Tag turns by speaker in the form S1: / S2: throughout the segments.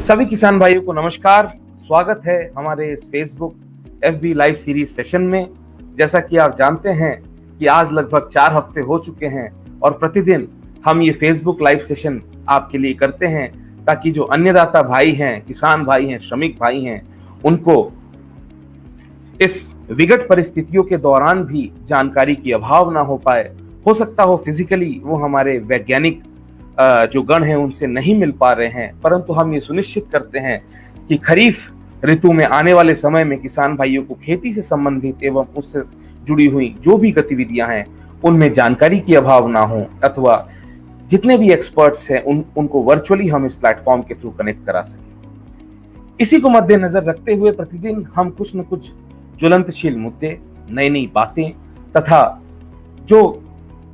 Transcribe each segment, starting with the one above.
S1: सभी किसान भाइयों को नमस्कार। स्वागत है हमारे इस Facebook FB live series session में। जैसा कि आप जानते हैं कि आज लगभग 4 हफ्ते हो चुके हैं और प्रतिदिन हम ये फेसबुक लाइव सेशन आपके लिए करते हैं ताकि जो अन्नदाता भाई हैं, किसान भाई हैं, श्रमिक भाई हैं, उनको इस विकट परिस्थितियों के दौरान भी जानकारी की अभाव ना हो पाए। हो सकता हो फिजिकली वो हमारे वैज्ञानिक जो गण हैं उनसे नहीं मिल पा रहे हैं, परंतु हम ये सुनिश्चित करते हैं कि खरीफ ऋतु में आने वाले समय में किसान भाइयों को खेती से संबंधित एवं उससे जुड़ी हुई जो भी गतिविधियां हैं उनमें जानकारी की अभाव ना हो, अथवा जितने भी एक्सपर्ट्स हैं उनको वर्चुअली हम इस प्लेटफॉर्म के थ्रू कनेक्ट करा सकें। इसी को मद्देनजर रखते हुए प्रतिदिन हम कुछ न कुछ ज्वलंतशील मुद्दे, नई नई बातें तथा जो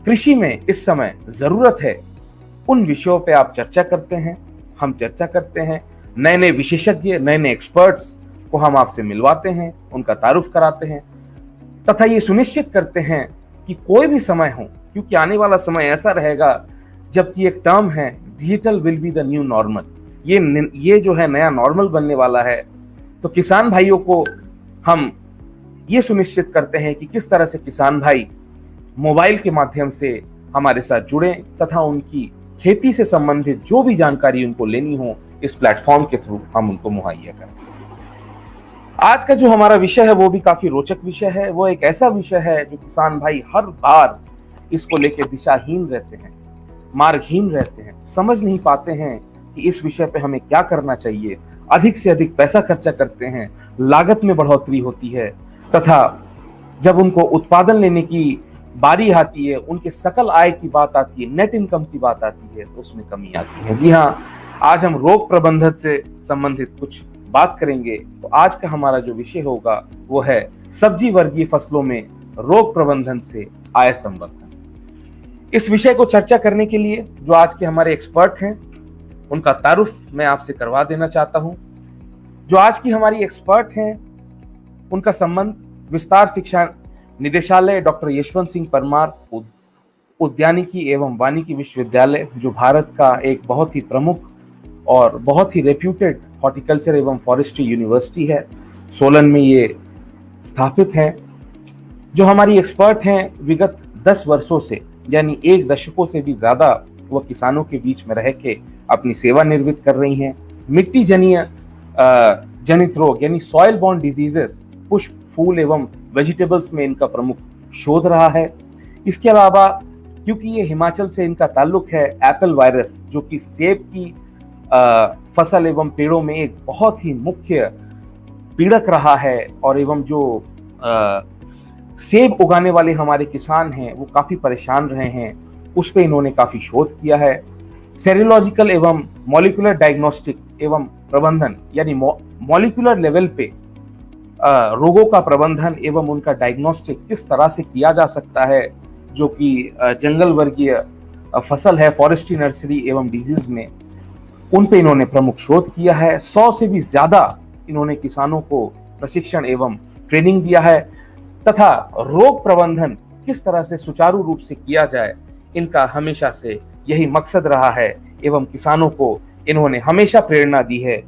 S1: कृषि में इस समय जरूरत है उन विषयों पे आप चर्चा करते हैं, हम चर्चा करते हैं। नए नए विशेषज्ञ, नए नए एक्सपर्ट्स को हम आपसे मिलवाते हैं, उनका तारुफ कराते हैं तथा ये सुनिश्चित करते हैं कि कोई भी समय हो, क्योंकि आने वाला समय ऐसा रहेगा जबकि एक टर्म है digital will be the new normal. ये जो है नया नॉर्मल बनने वाला है। तो किसान भाइयों को हम ये सुनिश्चित करते हैं कि किस तरह से किसान भाई मोबाइल के माध्यम से हमारे साथ जुड़े तथा उनकी खेती से संबंधित जो भी जानकारी उनको लेनी हो इस प्लेटफॉर्म के थ्रू हम उनको मुहैया करें। आज का जो हमारा विषय है वो भी काफी रोचक विषय है। वो एक ऐसा विषय है जो किसान भाई हर बार इसको लेकर दिशाहीन रहते हैं, मार्गहीन रहते हैं, समझ नहीं पाते हैं कि इस विषय पे हमें क्या करना चाहिए। अधिक से अधिक पैसा खर्चा करते हैं, लागत में बढ़ोतरी होती है तथा जब उनको उत्पादन लेने की बारी आती है, उनके सकल आय की बात आती है, नेट इनकम की बात आती है, तो उसमें कमी आती है। जी हाँ, आज हम रोग प्रबंधन से संबंधित कुछ बात करेंगे। तो आज का हमारा जो विषय होगा वो है सब्जी वर्गीय फसलों में रोग प्रबंधन से आय संवर्धन। इस विषय को चर्चा करने के लिए जो आज के हमारे एक्सपर्ट हैं उनका तारुफ मैं आपसे करवा देना चाहता हूं। जो आज की हमारी एक्सपर्ट हैं उनका संबंध विस्तार शिक्षा निदेशालय डॉक्टर यशवंत सिंह परमार उद्यानिकी एवं वानिकी विश्वविद्यालय, जो भारत का एक बहुत ही प्रमुख और बहुत ही रेप्यूटेड हॉर्टिकल्चर एवं फॉरेस्ट्री यूनिवर्सिटी है। सोलन में ये स्थापित है। जो हमारी एक्सपर्ट हैं विगत 10 वर्षों से यानी 1 दशकों से भी ज्यादा वह किसानों के बीच में रह के अपनी सेवा निर्वृत्त कर रही हैं। मिट्टी जनित रोग यानी सॉइल बॉर्न डिजीजेस, पुष्प, फूल एवं वेजिटेबल्स में इनका प्रमुख शोध रहा है। इसके अलावा क्योंकि ये हिमाचल से इनका ताल्लुक है, एप्पल वायरस जो कि सेब की फसल एवं पेड़ों में एक बहुत ही मुख्य पीड़क रहा है और एवं जो सेब उगाने वाले हमारे किसान हैं वो काफी परेशान रहे हैं, उस पे इन्होंने काफी शोध किया है। सेरोलॉजिकल एवं मॉलिक्यूलर डायग्नोस्टिक एवं प्रबंधन यानी मॉलिक्यूलर लेवल पे रोगों का प्रबंधन एवं उनका डायग्नोस्टिक किस तरह से किया जा सकता है, जो कि जंगल वर्गीय फसल है, फॉरेस्ट्री नर्सरी एवं डिजीज में, उन पे इन्होंने प्रमुख शोध किया है। 100 से भी ज्यादा इन्होंने किसानों को प्रशिक्षण एवं ट्रेनिंग दिया है तथा रोग प्रबंधन किस तरह से सुचारू रूप से किया जाए, इनका हमेशा से यही मकसद रहा है एवं किसानों को इन्होंने हमेशा प्रेरणा दी है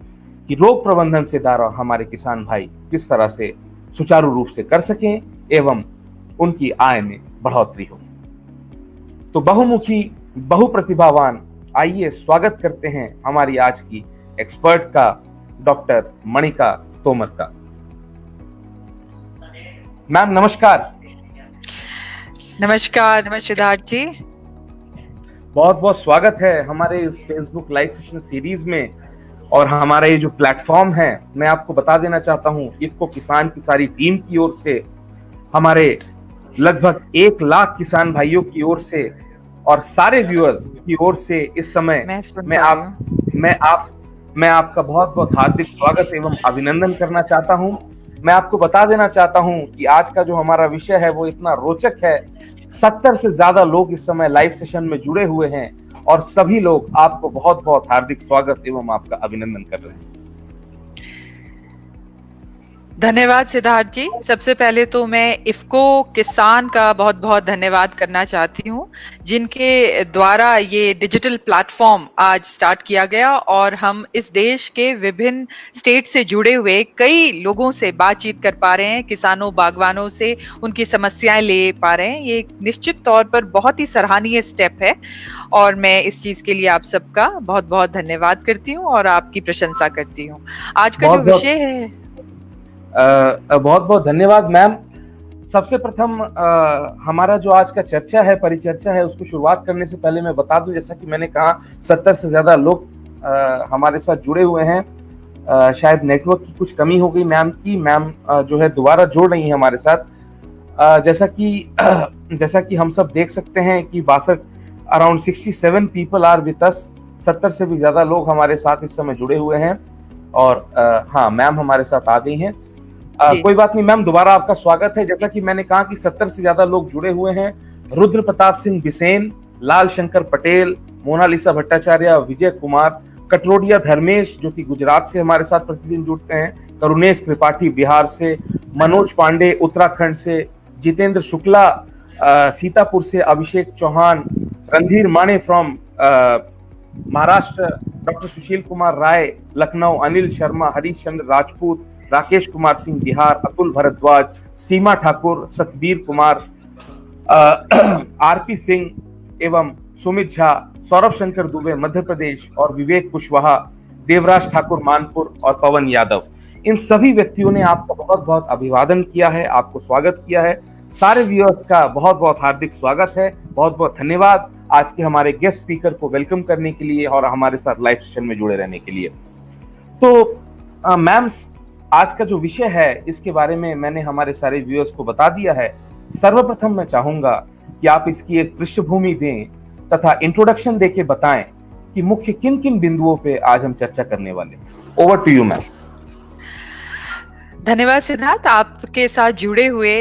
S1: कि रोग प्रबंधन से द्वारा हमारे किसान भाई किस तरह से सुचारू रूप से कर सकें एवं उनकी आय में बढ़ोतरी हो। तो बहुमुखी, बहुप्रतिभावान, आइए स्वागत करते हैं हमारी आज की एक्सपर्ट का, डॉक्टर मणिका तोमर का। मैम नमस्कार।
S2: नमस्कार सिद्धार्थ जी,
S1: बहुत बहुत स्वागत है हमारे इस फेसबुक लाइव सेशन सीरीज में। और हमारा ये जो प्लेटफॉर्म है, मैं आपको बता देना चाहता हूँ, इसको किसान की सारी टीम की ओर से, हमारे लगभग 1 लाख किसान भाइयों की ओर से और सारे व्यूअर्स की ओर से इस समय मैं आपका बहुत बहुत हार्दिक स्वागत एवं अभिनंदन करना चाहता हूं। मैं आपको बता देना चाहता हूं कि आज का जो हमारा विषय है वो इतना रोचक है। 70 से ज्यादा लोग इस समय लाइव सेशन में जुड़े हुए हैं और सभी लोग आपको बहुत बहुत हार्दिक स्वागत एवं आपका अभिनंदन कर रहे हैं।
S2: धन्यवाद सिद्धार्थ जी। सबसे पहले तो मैं इफ्को किसान का बहुत बहुत धन्यवाद करना चाहती हूँ, जिनके द्वारा ये डिजिटल प्लेटफॉर्म आज स्टार्ट किया गया और हम इस देश के विभिन्न स्टेट से जुड़े हुए कई लोगों से बातचीत कर पा रहे हैं, किसानों बागवानों से उनकी समस्याएं ले पा रहे हैं। ये निश्चित तौर पर बहुत ही सराहनीय स्टेप है और मैं इस चीज के लिए आप सबका बहुत बहुत धन्यवाद करती हूँ और आपकी प्रशंसा करती हूँ। आज का जो विषय है,
S1: बहुत बहुत धन्यवाद मैम। सबसे प्रथम हमारा जो आज का चर्चा है, परिचर्चा है, उसको शुरुआत करने से पहले मैं बता दूं, जैसा कि मैंने कहा 70 से ज्यादा लोग हमारे साथ जुड़े हुए हैं। शायद नेटवर्क की कुछ कमी हो गई मैम की। मैम जो है दोबारा जोड़ रही हैं हमारे साथ। जैसा कि हम सब देख सकते हैं कि 62 around 67 people are with us. 70 से भी ज्यादा लोग हमारे साथ इस समय जुड़े हुए हैं और हाँ, मैम हमारे साथ आ गई हैं। कोई बात नहीं मैम, दोबारा आपका स्वागत है। जैसा कि मैंने कहा कि 70 से ज्यादा लोग जुड़े हुए हैं। रुद्र प्रताप सिंह बिसेन, लाल शंकर पटेल, मोनालिसा भट्टाचार्य, विजय कुमार, कटरोडिया धर्मेश जो कि गुजरात से हमारे साथ प्रतिदिन जुड़ते हैं, करुणेश त्रिपाठी बिहार से, मनोज पांडे उत्तराखंड से, जितेंद्र शुक्ला सीतापुर से, अभिषेक Chauhan, Randhir Mane from Maharashtra, doctor Sushil Kumar Rai Lucknow, Anil Sharma, Harish Chandra Rajput, Rakesh Kumar Singh Bihar, Atul Bhardwaj, Seema Thakur, Satbir Kumar, RP Singh एवं सुमित झा, सौरभ शंकर दुबे मध्य प्रदेश और विवेक कुशवाहा, देवराज ठाकुर मानपुर और पवन यादव। इन सभी व्यक्तियों ने आपका बहुत बहुत अभिवादन किया है, आपको स्वागत किया है। सारे व्यूअर्स का बहुत बहुत हार्दिक स्वागत है, बहुत बहुत धन्यवाद आज के हमारे गेस्ट स्पीकर को वेलकम करने के लिए और हमारे साथ लाइव सेशन में जुड़े रहने के लिए। तो मैम, आज का जो विषय है इसके बारे में मैंने हमारे सारे व्यूअर्स को बता दिया है। सर्वप्रथम मैं चाहूंगा कि आप इसकी एक पृष्ठभूमि दें तथा इंट्रोडक्शन देके बताएं कि मुख्य किन किन बिंदुओं पे आज हम चर्चा करने वाले। Over to you ma'am.
S2: धन्यवाद सिद्धार्थ। आपके साथ जुड़े हुए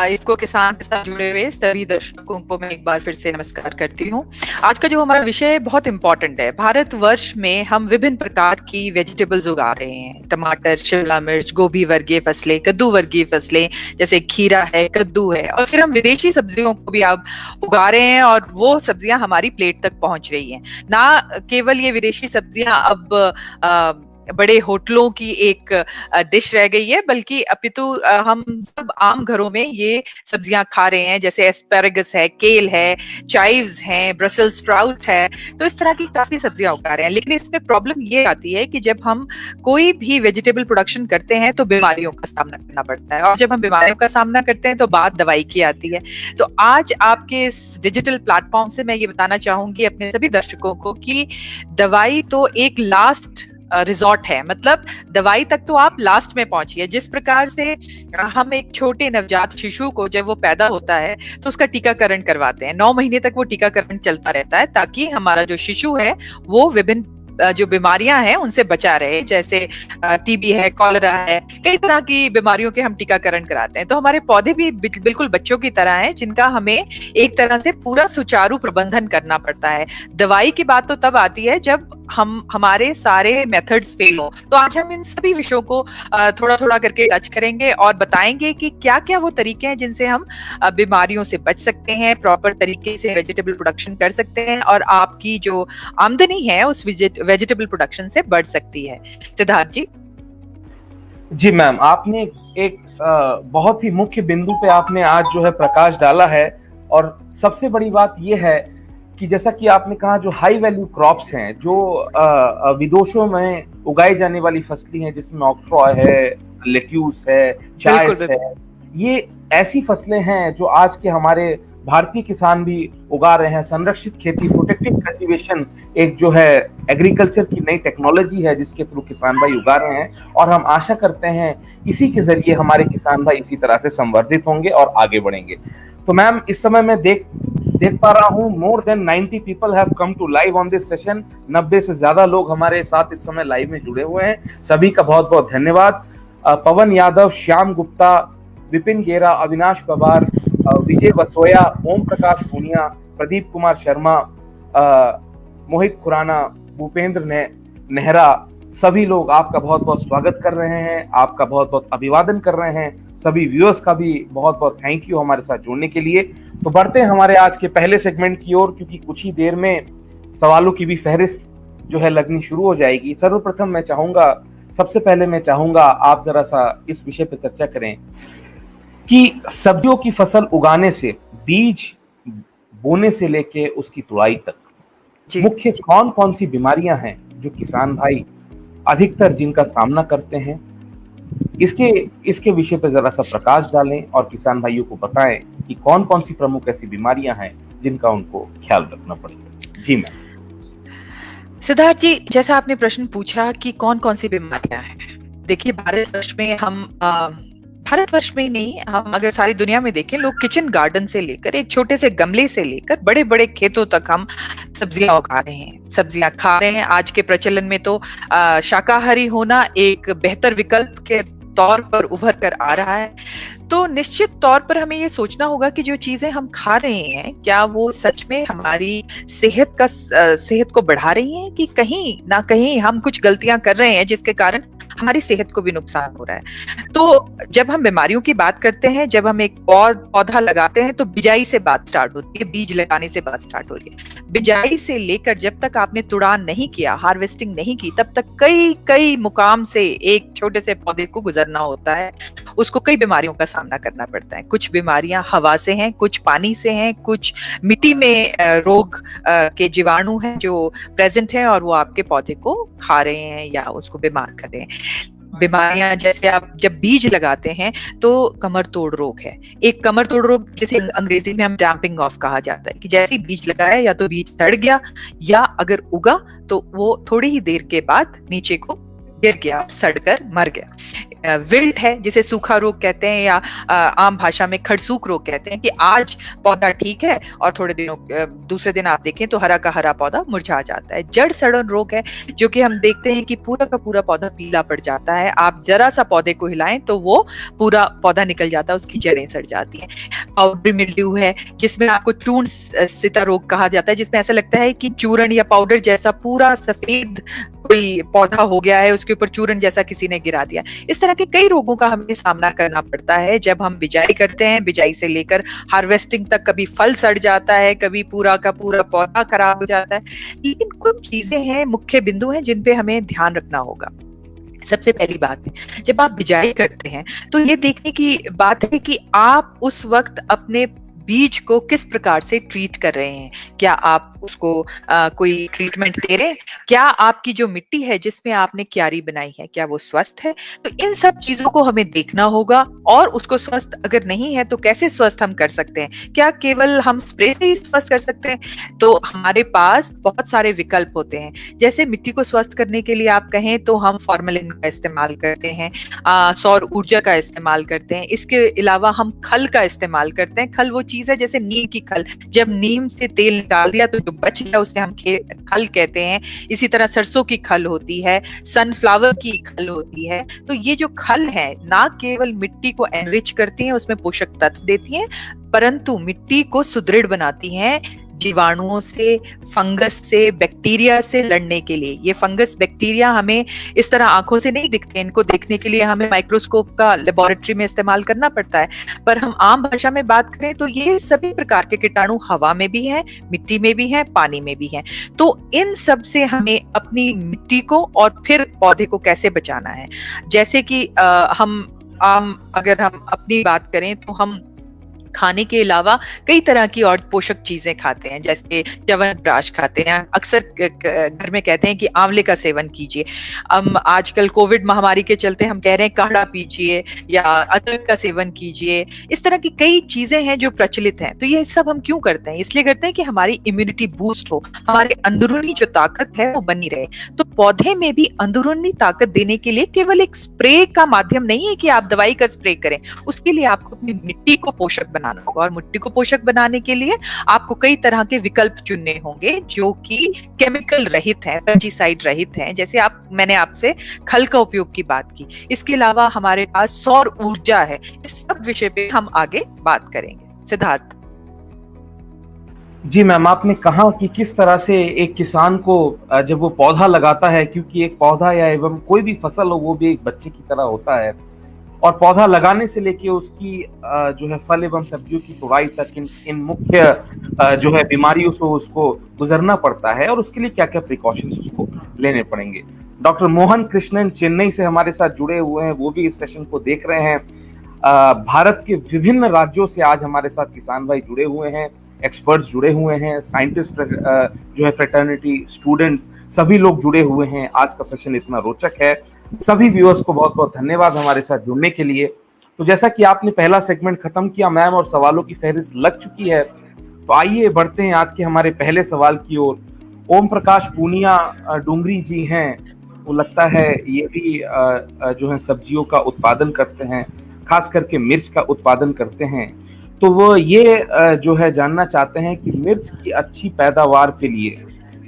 S2: इफ्को किसान के साथ जुड़े हुए सभी दर्शकों को मैं एक बार फिर से नमस्कार करती हूँ। आज का जो हमारा विषय है बहुत इंपॉर्टेंट है। भारतवर्ष में हम विभिन्न प्रकार की वेजिटेबल्स उगा रहे हैं, टमाटर, शिमला मिर्च, गोभी वर्गीय फसलें, कद्दू वर्गीय फसलें जैसे खीरा है, कद्दू है, और फिर हम विदेशी सब्जियों को भी आप उगा रहे हैं और वो सब्जियां हमारी प्लेट तक पहुंच रही हैं। ना केवल ये विदेशी सब्जियां अब बड़े होटलों की एक डिश रह गई है, बल्कि अपितु हम सब आम घरों में ये सब्जियां खा रहे हैं, जैसे एस्पेरेगस है, केल है, चाइव्स हैं, ब्रसेल्स स्प्राउट है। तो इस तरह की काफी सब्जियां उगा रहे हैं। लेकिन इसमें प्रॉब्लम ये आती है कि जब हम कोई भी वेजिटेबल प्रोडक्शन करते हैं तो बीमारियों का सामना करना पड़ता है, और जब हम बीमारियों का सामना करते हैं तो बात दवाई की आती है। तो आज आपके इस डिजिटल प्लेटफॉर्म से मैं ये बताना चाहूंगी अपने सभी दर्शकों को कि दवाई तो एक लास्ट रिजॉर्ट है। मतलब दवाई तक तो आप लास्ट में पहुंचिए। जिस प्रकार से हम एक छोटे नवजात शिशु को जब वो पैदा होता है तो उसका टीकाकरण करवाते हैं, 9 महीने तक वो टीकाकरण चलता रहता है ताकि हमारा जो शिशु है वो विभिन्न जो बीमारियां हैं उनसे बचा रहे, जैसे टीबी है, कॉलरा है, कई तरह की बीमारियों के हम टीकाकरण कराते हैं। तो हमारे पौधे भी बिल्कुल बच्चों की तरह हैं, जिनका हमें एक तरह से पूरा सुचारू प्रबंधन करना पड़ता है। दवाई की बात तो तब आती है जब हमारे सारे मेथड्स फेल हो। तो आज हम इन सभी विषयों को थोड़ा थोड़ा करके टच करेंगे और बताएंगे कि क्या क्या वो तरीके हैं जिनसे हम बीमारियों से बच सकते हैं, प्रॉपर तरीके से वेजिटेबल प्रोडक्शन कर सकते हैं और आपकी जो आमदनी है उस वेजिटेबल प्रोडक्शन से बढ़ सकती है। सिद्धार्थ जी।
S1: जी मैम, आपने एक बहुत ही मुख्य बिंदु पे आपने आज जो है प्रकाश डाला है। और सबसे बड़ी बात यह है कि जैसा कि आपने कहा, जो हाई वैल्यू क्रॉप्स हैं, जो विदेशों में उगाई जाने वाली फसलें हैं, जिसमें ऑक्ट्रॉय है, लेट्यूस है, चायस है, ये ऐसी फसलें हैं जो आज के हमारे भारतीय किसान भी उगा रहे हैं। संरक्षित खेती, प्रोटेक्टिव कल्टीवेशन, एक जो है एग्रीकल्चर की नई टेक्नोलॉजी है जिसके थ्रू किसान भाई उगा रहे हैं, और हम आशा करते हैं इसी के जरिए हमारे किसान भाई इसी तरह से संवर्धित होंगे और आगे बढ़ेंगे। तो मैम, इस समय मैं देख पा रहा हूँ more than 90 people have come to live on this session. 90 से ज्यादा लोग हमारे साथ इस समय लाइव में जुड़े हुए हैं। सभी का बहुत बहुत धन्यवाद। पवन यादव, श्याम गुप्ता, विपिन गेरा, अविनाश पवार, विजय वसोया, ओम प्रकाश पूनिया, प्रदीप कुमार शर्मा, मोहित खुराना, भूपेंद्र नेहरा, सभी लोग आपका बहुत बहुत स्वागत कर रहे हैं, आपका बहुत बहुत अभिवादन कर रहे हैं। सभी व्यूअर्स का भी बहुत बहुत थैंक यू हमारे साथ जुड़ने के लिए। तो बढ़ते हैं हमारे आज के पहले सेगमेंट की ओर, क्योंकि कुछ ही देर में सवालों की भी फहरिस्त जो है लगनी शुरू हो जाएगी। सर्वप्रथम सबसे पहले मैं चाहूंगा आप जरा सा इस विषय पर चर्चा करें कि सब्जियों की फसल उगाने से, बीज बोने से लेके उसकी तुड़ाई तक मुख्य कौन कौन सी बीमारियां हैं जो किसान भाई अधिकतर जिनका सामना करते हैं, इसके विषय पर जरा सा प्रकाश डालें और किसान भाइयों को बताएं कि कौन कौन सी प्रमुख ऐसी बीमारियां हैं जिनका उनको ख्याल रखना पड़ेगा। जी मैम।
S2: सिद्धार्थ जी, जैसा आपने प्रश्न पूछा कि कौन कौन सी बीमारियां हैं, देखिए भारतवर्ष में ही नहीं, हम अगर सारी दुनिया में देखें, लोग किचन गार्डन से लेकर एक छोटे से गमले से लेकर बड़े बड़े खेतों तक हम सब्जियां उगा रहे हैं, सब्जियां खा रहे हैं। आज के प्रचलन में तो शाकाहारी होना एक बेहतर विकल्प के तौर पर उभर कर आ रहा है। तो निश्चित तौर पर हमें ये सोचना होगा कि जो चीजें हम खा रहे हैं, क्या वो सच में हमारी सेहत को बढ़ा रही हैं, कि कहीं ना कहीं हम कुछ गलतियां कर रहे हैं जिसके कारण हमारी सेहत को भी नुकसान हो रहा है। तो जब हम बीमारियों की बात करते हैं, जब हम एक पौधा लगाते हैं, तो बिजाई से बात स्टार्ट होती है, बीज लगाने से बात स्टार्ट हो रही है। बिजाई से लेकर जब तक आपने तुड़ान नहीं किया, हार्वेस्टिंग नहीं की, तब तक कई कई मुकाम से एक छोटे से पौधे को गुजरना होता है। उसको कई बीमारियों का सामना करना पड़ता है। कुछ बीमारियां हवा से हैं, कुछ पानी से हैं, कुछ मिट्टी में रोग के जीवाणु हैं जो प्रेजेंट हैं और वो आपके पौधे को खा रहे हैं या उसको बीमार कर रहे हैं। बीमारियां जैसे आप जब बीज लगाते हैं तो कमर तोड़ रोग है। एक कमर तोड़ रोग जिसे अंग्रेजी में हम डैम्पिंग ऑफ कहा जाता है, कि जैसे ही बीज लगाया या तो बीज सड़ गया या अगर उगा तो वो थोड़ी ही देर के बाद नीचे को गिर गया, सड़कर मर गया। विल्ट है जिसे सूखा रोग कहते हैं, या आम भाषा में खड़सूक रोग कहते हैं, कि आज पौधा ठीक है और थोड़े दिनों दूसरे दिन आप देखें तो हरा का हरा पौधा मुरझा जाता है। जड़ सड़न रोग है जो कि हम देखते हैं कि पूरा का पूरा पौधा पीला पड़ जाता है। आप जरा सा पौधे को हिलाएं तो वो पूरा पौधा निकल जाता है, उसकी जड़ें सड़ जाती हैं। पाउडरी मिल्ड्यू है जिसमें आपको चूर्ण सिता रोग कहा जाता है, जिसमें ऐसा लगता है कि चूर्ण या पाउडर जैसा पूरा सफेद कोई पौधा हो गया है, उसके ऊपर चूर्ण जैसा किसी ने गिरा दिया। इस तरह के कई रोगों का हमें सामना करना पड़ता है जब हम बिजाई करते हैं। बिजाई से लेकर हार्वेस्टिंग तक कभी फल सड़ जाता है, कभी पूरा का पूरा पौधा खराब हो जाता है। लेकिन कुछ चीजें हैं, मुख्य बिंदु हैं जिन पे हमें ध्यान रखना होगा। सबसे पहली बात है, जब आप बिजाई करते हैं तो ये देखने की बात है कि आप उस वक्त अपने बीज को किस प्रकार से ट्रीट कर रहे हैं। क्या आप उसको कोई ट्रीटमेंट दे रहे हैं? क्या आपकी जो मिट्टी है जिसमें आपने क्यारी बनाई है, क्या वो स्वस्थ है? तो इन सब चीजों को हमें देखना होगा। और उसको स्वस्थ अगर नहीं है तो कैसे स्वस्थ हम कर सकते हैं? क्या केवल हम स्प्रे से ही स्वस्थ कर सकते हैं? तो हमारे पास बहुत सारे विकल्प होते हैं। जैसे मिट्टी को स्वस्थ करने के लिए आप कहें तो हम फॉर्मेलिन का इस्तेमाल करते हैं, सौर ऊर्जा का इस्तेमाल करते हैं। इसके अलावा हम खल का इस्तेमाल करते हैं। खल वो चीज है जैसे नीम की खल, जब नीम से तेल निकाल दिया तो जो बच गया उसे हम खल कहते हैं। इसी तरह सरसों की खल होती है, सनफ्लावर की खल होती है। तो ये जो खल है ना केवल मिट्टी को एनरिच करती हैं, उसमें पोषक तत्व देती हैं, परंतु मिट्टी को सुदृढ़ बनाती हैं जीवाणुओं से, फंगस से, बैक्टीरिया से लड़ने के लिए। ये फंगस बैक्टीरिया हमें इस तरह आंखों से नहीं दिखते, इनको देखने के लिए हमें माइक्रोस्कोप का लेबोरेटरी में इस्तेमाल करना पड़ता है। पर हम आम भाषा में बात करें तो ये सभी प्रकार के कीटाणु हवा में भी हैं, मिट्टी में भी हैं, पानी में भी हैं। तो इन सब से हमें अपनी मिट्टी को और फिर पौधे को कैसे बचाना है। जैसे कि अगर हम अपनी बात करें तो हम खाने के अलावा कई तरह की और पोषक चीजें खाते हैं, जैसे च्यवनप्राश खाते हैं। अक्सर घर में कहते हैं कि आंवले का सेवन कीजिए। आजकल कोविड महामारी के चलते हम कह रहे हैं काढ़ा पीजिए या अदरक का सेवन कीजिए। इस तरह की कई चीजें हैं जो प्रचलित हैं। तो ये सब हम क्यों करते हैं? इसलिए करते हैं कि हमारी इम्यूनिटी बूस्ट हो, हमारे अंदरूनी जो ताकत है वो बनी रहे। तो पौधे में भी अंदरूनी ताकत देने के लिए केवल एक स्प्रे का माध्यम नहीं है कि आप दवाई का स्प्रे करें। उसके लिए आपको अपनी मिट्टी को पोषक बनाना होगा, और मिट्टी को पोषक बनाने के लिए आपको कई तरह के विकल्प चुनने होंगे जो कि केमिकल रहित हैं, पेस्टिसाइड रहित हैं। जैसे मैंने आपसे खल का उपयोग की बात की। इसके अलावा हमारे पास सौर ऊर्जा है। इस सब विषय पे हम आगे बात करेंगे। सिद्धार्थ।
S1: जी मैम, आपने कहा कि किस तरह से एक किसान को जब वो पौधा लगाता है, क्योंकि एक पौधा या एवं कोई भी फसल हो वो भी एक बच्चे की तरह होता है, और पौधा लगाने से लेके उसकी जो है फल एवं सब्जियों की बुवाई तक इन मुख्य जो है बीमारियों से उसको गुजरना पड़ता है, और उसके लिए क्या क्या प्रिकॉशंस उसको लेने पड़ेंगे। डॉक्टर मोहन कृष्णन चेन्नई से हमारे साथ जुड़े हुए हैं, वो भी इस सेशन को देख रहे हैं। भारत के विभिन्न राज्यों से आज हमारे साथ किसान भाई जुड़े हुए हैं, एक्सपर्ट्स जुड़े हुए हैं, साइंटिस्ट जो है फ्रेटर्निटी, स्टूडेंट्स, सभी लोग जुड़े हुए हैं। आज का सेशन इतना रोचक है। सभी व्यूअर्स को बहुत बहुत धन्यवाद हमारे साथ जुड़ने के लिए। तो जैसा कि आपने पहला सेगमेंट खत्म किया मैम, और सवालों की फहरिस्त लग चुकी है, तो आइए बढ़ते हैं आज के हमारे पहले सवाल की ओर। ओम प्रकाश पूनिया डूंगरी जी हैं, वो लगता है ये भी जो है सब्जियों का उत्पादन करते हैं, खास करके मिर्च का उत्पादन करते हैं। तो वो ये जो है जानना चाहते हैं कि मिर्च की अच्छी पैदावार के लिए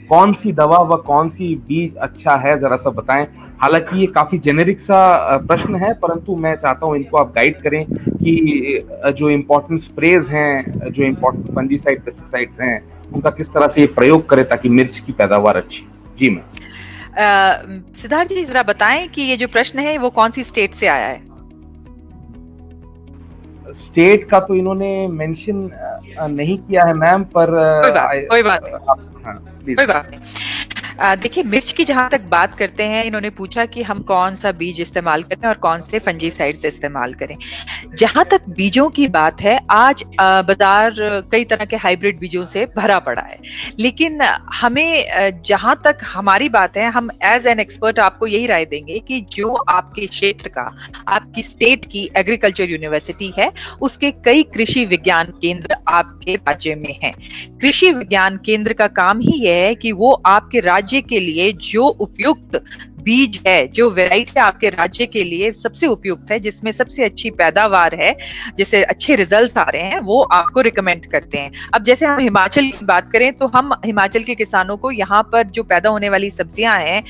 S1: कौन सी दवा व कौन सी बीज अच्छा है, जरा सा बताएं। हालांकि ये काफी जेनेरिक सा प्रश्न है, परंतु मैं चाहता हूं इनको आप गाइड करें कि जो इम्पोर्टेंट स्प्रेज हैं, जो इम्पोर्टेंट फंजीसाइड पेस्टिसाइड्स हैं, उनका किस तरह से ये प्रयोग करें ताकि मिर्च की पैदावार अच्छी। जी मैम।
S2: सिद्धार्थ जी, जरा बताएं कि ये जो प्रश्न है वो कौन सी स्टेट से आया है?
S1: स्टेट का तो इन्होंने मेंशन नहीं किया है मैम, पर
S2: कोई बात नहीं।
S1: हाँ प्लीज।
S2: कोई बात नहीं। देखिए, मिर्च की जहां तक बात करते हैं, इन्होंने पूछा कि हम कौन सा बीज इस्तेमाल करें और कौन से फंजीसाइड्स इस्तेमाल करें। जहां तक बीजों की बात है, आज बाजार कई तरह के हाइब्रिड बीजों से भरा पड़ा है, लेकिन हमें जहां तक हमारी बात है, हम एज एन एक्सपर्ट आपको यही राय देंगे कि जो आपके क्षेत्र का, आपकी स्टेट की एग्रीकल्चर यूनिवर्सिटी है, उसके कई कृषि विज्ञान केंद्र आपके राज्य में हैं। कृषि विज्ञान केंद्र का काम ही है कि वो आपके राज्य के लिए जो उपयुक्त बीज है, जो वैरायटी आपके राज्य के लिए सबसे उपयुक्त है, जिसमें सबसे अच्छी पैदावार है, जिससे अच्छे रिजल्ट्स आ रहे हैं, वो आपको रिकमेंड करते हैं। अब जैसे हम हिमाचल की बात करें, तो हम हिमाचल के किसानों को यहाँ पर जो पैदा होने वाली सब्जियां हैं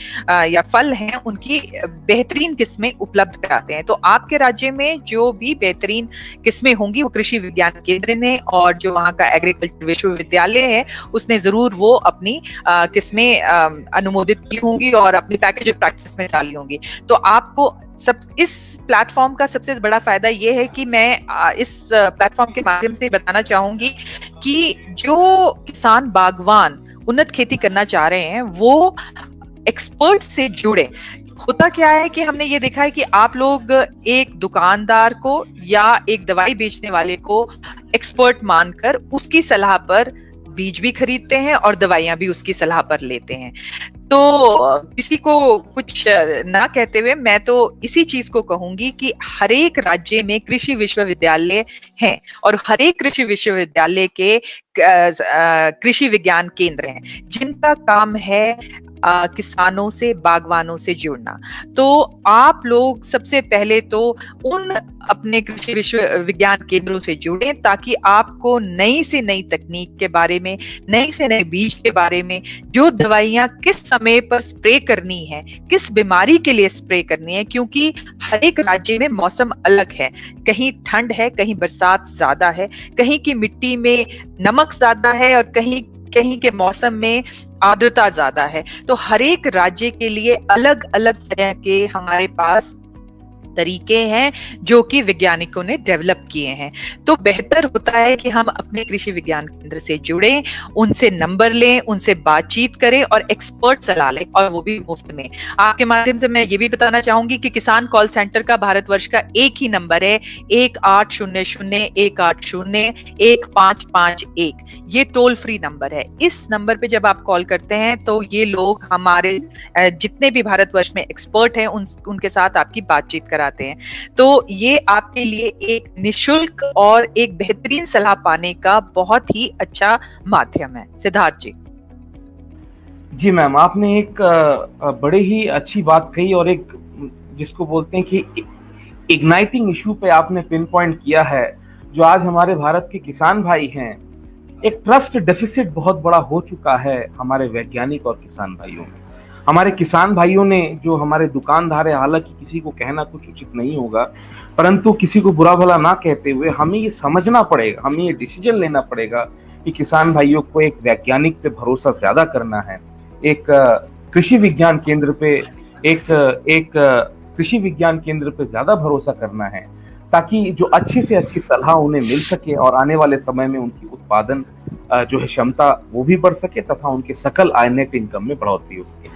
S2: या फल हैं, उनकी बेहतरीन किस्में उपलब्ध कराते हैं। तो आपके राज्य में जो भी बेहतरीन किस्में होंगी, वो कृषि विज्ञान केंद्र ने और जो वहाँ का एग्रीकल्चर विश्वविद्यालय है, उसने जरूर वो अपनी किस्में अनुमोदित की होंगी और अपनी पैकेज ऑफ प्रैक्टिस में डाली होंगी। तो आपको सब इस प्लेटफॉर्म का सबसे बड़ा फायदा ये है कि मैं इस प्लेटफॉर्म के माध्यम से बताना चाहूंगी कि जो किसान बागवान उन्नत खेती करना चाह रहे हैं, वो एक्सपर्ट से जुड़े। होता क्या है कि हमने ये देखा है कि आप लोग एक दुकानदार को या एक दवाई बेचने वाले को एक्सपर्ट मानकर उसकी सलाह पर बीज भी खरीदते हैं और दवाइयां भी उसकी सलाह पर लेते हैं। तो किसी को कुछ ना कहते हुए मैं तो इसी चीज को कहूंगी कि हर एक राज्य में कृषि विश्वविद्यालय हैं और हर एक कृषि विश्वविद्यालय के कृषि विज्ञान केंद्र हैं, जिनका काम है किसानों से, बागवानों से जुड़ना। तो आप लोग सबसे पहले तो उन अपने कृषि विज्ञान केंद्रों से जुड़ें, ताकि आपको नई से नई तकनीक के बारे में, नई से नए बीज के बारे में, जो दवाइयां किस समय पर स्प्रे करनी है, किस बीमारी के लिए स्प्रे करनी है, क्योंकि हर एक राज्य में मौसम अलग है। कहीं ठंड है, कहीं बरसात ज्यादा है, कहीं की मिट्टी में नमक ज्यादा है और कहीं कहीं के मौसम में आर्द्रता ज्यादा है। तो हर एक राज्य के लिए अलग अलग तरह के हमारे पास तरीके हैं जो कि वैज्ञानिकों ने डेवलप किए हैं। तो बेहतर होता है कि हम अपने कृषि विज्ञान केंद्र से जुड़ें, उनसे नंबर लें, उनसे बातचीत करें और एक्सपर्ट सलाह लें, और वो भी मुफ्त में। आपके माध्यम से मैं ये भी बताना चाहूंगी कि किसान कॉल सेंटर का भारतवर्ष का एक ही नंबर है, 1800-180-1551। ये टोल फ्री नंबर है। इस नंबर पे जब आप कॉल करते हैं तो ये लोग हमारे जितने भी भारतवर्ष में एक्सपर्ट हैं उनके साथ आपकी बातचीत कराते हैं। तो ये आपके लिए एक निशुल्क और एक बेहतरीन सलाह पाने का बहुत ही अच्छा माध्यम है। सिद्धार्थ जी।
S1: जी मैम, आपने एक बड़े ही अच्छी बात कही, और एक जिसको बोलते हैं कि इग्नाइटिंग इशू पे आपने पिन पॉइंट किया है, जो आज हमारे भारत के किसान भाई हैं। एक ट्रस्ट डेफिसिट बहुत बड़ा हो चुका है हमारे वैज्ञानिक और किसान भाइयों में। हमारे किसान भाइयों ने, जो हमारे दुकानदार है, हालांकि किसी को कहना कुछ उचित नहीं होगा, परंतु किसी को बुरा भला ना कहते हुए हमें ये समझना पड़ेगा, हमें ये डिसीजन लेना पड़ेगा कि किसान भाइयों को एक वैज्ञानिक पे भरोसा ज्यादा करना है, एक कृषि विज्ञान केंद्र पे एक एक कृषि विज्ञान केंद्र पे ज्यादा भरोसा करना है, ताकि जो अच्छी से अच्छी सलाह उन्हें मिल सके और आने वाले समय में उनकी उत्पादन जो है क्षमता वो भी बढ़ सके तथा उनके सकल आय नेट इनकम में बढ़ोतरी हो सके।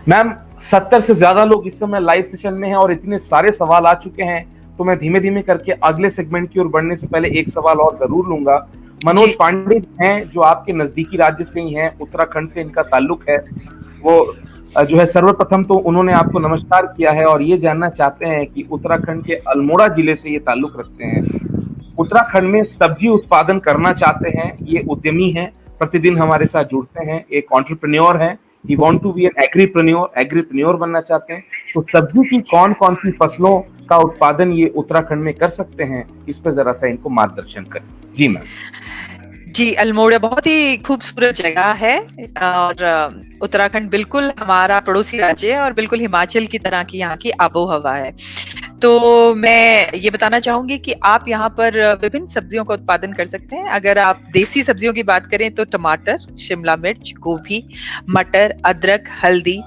S1: मैम, 70 से ज्यादा लोग इस समय लाइव सेशन में हैं और इतने सारे सवाल आ चुके हैं, तो मैं धीमे धीमे करके अगले सेगमेंट की ओर बढ़ने से पहले एक सवाल और जरूर लूंगा। मनोज पांडे हैं जो आपके नजदीकी राज्य से ही हैं, उत्तराखंड से इनका ताल्लुक है। वो जो है सर्वप्रथम तो उन्होंने आपको नमस्कार किया है और ये जानना चाहते हैं कि उत्तराखंड के अल्मोड़ा जिले से ये ताल्लुक रखते हैं, उत्तराखंड में सब्जी उत्पादन करना चाहते हैं, ये उद्यमी हैं, प्रतिदिन हमारे साथ जुड़ते हैं, एक एंटरप्रेन्योर है, he want to be an agripreneur बनना चाहते हैं। तो सब्जी की कौन कौन सी फसलों का उत्पादन ये उत्तराखंड में कर सकते हैं, इस पर जरा सा इनको मार्गदर्शन करें। जी मैम।
S2: जी, अल्मोड़ा बहुत ही खूबसूरत जगह है और उत्तराखंड बिल्कुल हमारा पड़ोसी राज्य है और बिल्कुल हिमाचल की तरह की यहाँ की आबो हवा है। तो मैं ये बताना चाहूंगी कि आप यहाँ पर विभिन्न सब्जियों का उत्पादन कर सकते हैं। अगर आप देसी सब्जियों की बात करें तो टमाटर, शिमला मिर्च, गोभी, मटर, अदरक, हल्दी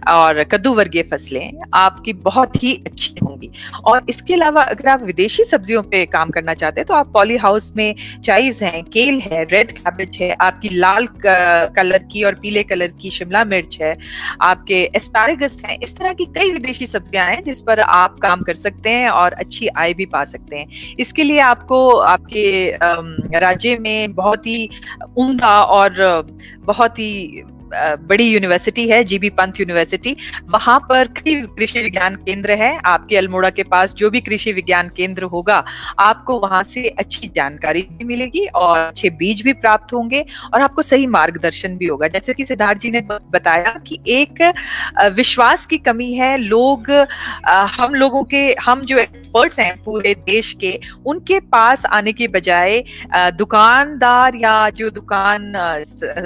S2: और कद्दू वर्गीय फसलें आपकी बहुत ही अच्छी होंगी। और इसके अलावा अगर आप विदेशी सब्जियों पे काम करना चाहते हैं तो आप पॉली हाउस में चाइव्स हैं, केल है, रेड कैबेज है, आपकी लाल कलर की और पीले कलर की शिमला मिर्च है, आपके एस्पैरागस है, इस तरह की कई विदेशी सब्जियां हैं जिस पर आप काम कर सकते हैं और अच्छी आय भी पा सकते हैं। इसके लिए आपको आपके राज्य में बहुत ही उम्दा और बहुत ही बड़ी यूनिवर्सिटी है, जीबी पंत यूनिवर्सिटी, वहां पर कई कृषि विज्ञान केंद्र है। आपके अल्मोड़ा के पास जो भी कृषि विज्ञान केंद्र होगा आपको वहां से अच्छी जानकारी भी मिलेगी और अच्छे बीज भी प्राप्त होंगे और आपको सही मार्गदर्शन भी होगा। जैसे कि सिद्धार्थ जी ने बताया कि एक विश्वास की कमी है, लोग हम जो एक्सपर्ट्स हैं पूरे देश के, उनके पास आने के बजाय दुकानदार या जो दुकान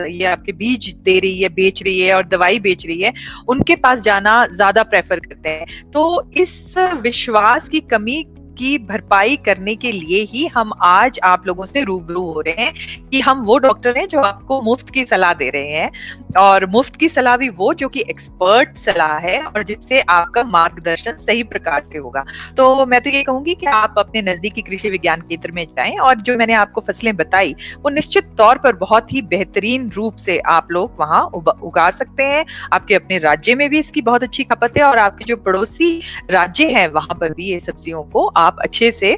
S2: ये आपके बीज दे रही है, बेच रही है और दवाई बेच रही है, उनके पास जाना ज्यादा प्रेफर करते हैं। तो इस विश्वास की कमी की भरपाई करने के लिए ही हम आज आप लोगों से रूबरू हो रहे हैं कि हम वो डॉक्टर हैं जो आपको मुफ्त की सलाह दे रहे हैं, और मुफ्त की सलाह भी वो जो कि एक्सपर्ट सलाह है और जिससे आपका मार्गदर्शन सही प्रकार से होगा। तो मैं तो ये कहूंगी कि आप अपने नजदीकी कृषि विज्ञान केंद्र में जाएं और जो मैंने आपको फसलें बताई वो निश्चित तौर पर बहुत ही बेहतरीन रूप से आप लोग वहां उगा सकते हैं। आपके अपने राज्य में भी इसकी बहुत अच्छी खपत है और आपके जो पड़ोसी राज्य हैं वहां पर भी ये सब्जियों को आप अच्छे से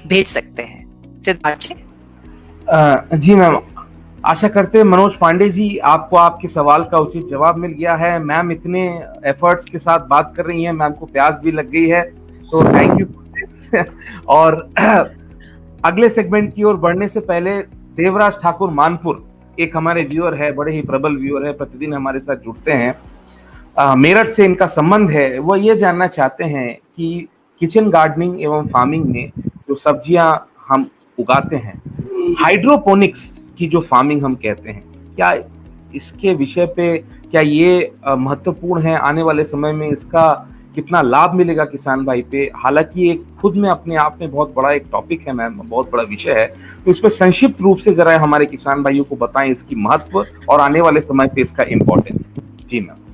S2: भेज सकते हैं। सिद्धार्थ जी।
S1: जी मैम, आशा करते हैं मनोज पांडे जी आपको आपके सवाल का उचित जवाब मिल गया है। मैम इतने एफर्ट्स के साथ बात कर रही हैं, मैम को प्यास भी लग गई है, तो थैंक यू। और अगले सेगमेंट की ओर बढ़ने से पहले देवराज ठाकुर मानपुर एक हमारे व्यूअर है, बड़े ही प्रबल व्यूअर है, प्रतिदिन हमारे साथ जुड़ते हैं, मेरठ से इनका संबंध है। वो ये जानना चाहते हैं कि किचन गार्डनिंग एवं फार्मिंग में जो सब्जियां हम उगाते हैं, हाइड्रोपोनिक्स की जो फार्मिंग हम कहते हैं, क्या इसके विषय पे क्या ये महत्वपूर्ण है? आने वाले समय में इसका कितना लाभ मिलेगा किसान भाई पे? हालांकि एक खुद में अपने आप में बहुत बड़ा एक टॉपिक है मैम, बहुत बड़ा विषय है, तो इस पर संक्षिप्त रूप से जरा हमारे किसान भाइयों को बताएं इसकी महत्व और आने वाले समय पे इसका इम्पोर्टेंस। जी मैम।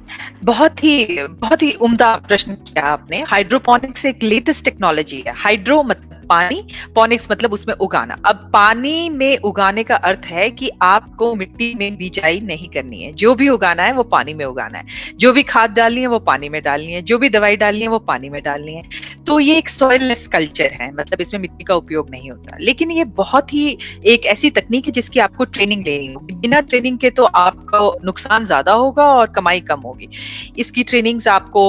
S2: बहुत ही उम्दा प्रश्न किया आपने। हाइड्रोपोनिक्स एक लेटेस्ट टेक्नोलॉजी है। हाइड्रो मतलब पानी, पोनिक्स मतलब उसमें उगाना। अब पानी में उगाने का अर्थ है कि आपको मिट्टी में बिजाई नहीं करनी है, जो भी उगाना है वो पानी में उगाना है, जो भी खाद डालनी है वो पानी में डालनी है, जो भी दवाई डालनी है वो पानी में डालनी है। तो ये एक सॉइललेस कल्चर है, मतलब इसमें मिट्टी का उपयोग नहीं होता। लेकिन ये बहुत ही एक ऐसी तकनीक है जिसकी आपको ट्रेनिंग लेनी होगी। बिना ट्रेनिंग के तो आपको नुकसान ज्यादा होगा और कमाई कम होगी। इसकी ट्रेनिंग्स आपको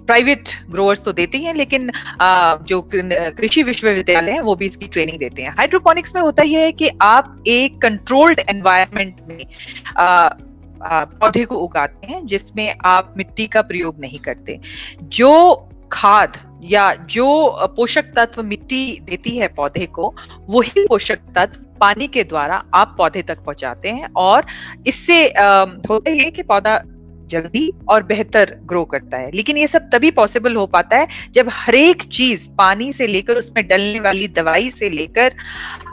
S2: प्राइवेट ग्रोअर्स तो देते हैं, लेकिन जो कृषि विश्वविद्यालय है वो भी इसकी ट्रेनिंग देते हैं। हाइड्रोपोनिक्स में होता यह है कि आप एक कंट्रोल्ड एनवायरनमेंट में पौधे को उगाते हैं जिसमें आप मिट्टी का प्रयोग नहीं करते। जो खाद या जो पोषक तत्व मिट्टी देती है पौधे को, वही पोषक तत्व पानी के द्वारा आप पौधे तक पहुंचाते हैं और इससे होता ही है कि पौधा जल्दी और बेहतर ग्रो करता है। लेकिन ये सब तभी पॉसिबल हो पाता है जब हर एक चीज, पानी से लेकर उसमें डलने वाली दवाई से लेकर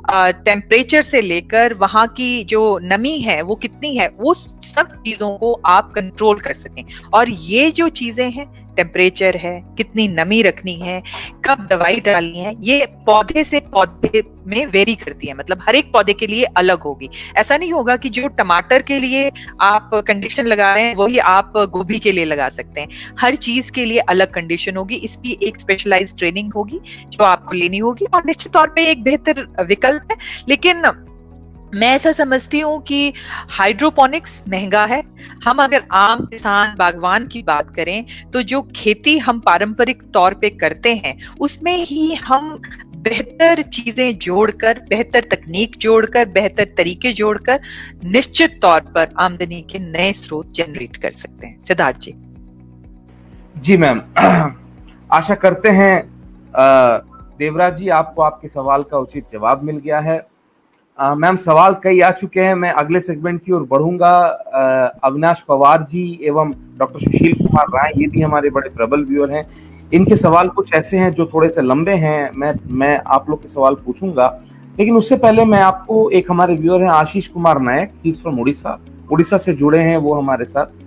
S2: टेम्परेचर से लेकर वहां की जो नमी है वो कितनी है, वो सब चीजों को आप कंट्रोल कर सकें। और ये जो चीजें हैं, टेम्परेचर है, कितनी नमी रखनी है, कब दवाई डालनी है, ये पौधे से पौधे में वेरी करती है, मतलब हर एक पौधे के लिए अलग होगी। ऐसा नहीं होगा कि जो टमाटर के लिए आप कंडीशन लगा रहे हैं वही आप गोभी के लिए लगा सकते हैं। हर चीज के लिए अलग कंडीशन होगी, इसकी एक स्पेशलाइज्ड ट्रेनिंग होगी जो आपको लेनी होगी, और निश्चित तौर पे एक बेहतर विकल्प है। लेकिन मैं ऐसा समझती हूँ कि हाइड्रोपोनिक्स महंगा है। हम अगर आम किसान बागवान की बात करें तो जो खेती हम पारंपरिक तौर पे करते हैं उसमें ही हम बेहतर चीजें जोड़कर, बेहतर तकनीक जोड़कर, बेहतर तरीके जोड़कर निश्चित तौर पर आमदनी के नए स्रोत जनरेट कर सकते हैं। सिद्धार्थ जी।
S1: जी मैम, आशा करते हैं देवराज जी आपको आपके सवाल का उचित जवाब मिल गया है। मैम, सवाल कई आ चुके हैं, मैं अगले सेगमेंट की ओर बढ़ूंगा। अविनाश पवार जी एवं डॉक्टर सुशील कुमार राय, ये भी हमारे बड़े प्रबल व्यूअर हैं। इनके सवाल कुछ ऐसे हैं जो थोड़े से लंबे हैं, मैं आप लोग के सवाल पूछूंगा, लेकिन उससे पहले मैं आपको, एक हमारे व्यूअर हैं Ashish Kumar Nayak, he is from Orissa से जुड़े हैं वो हमारे साथ।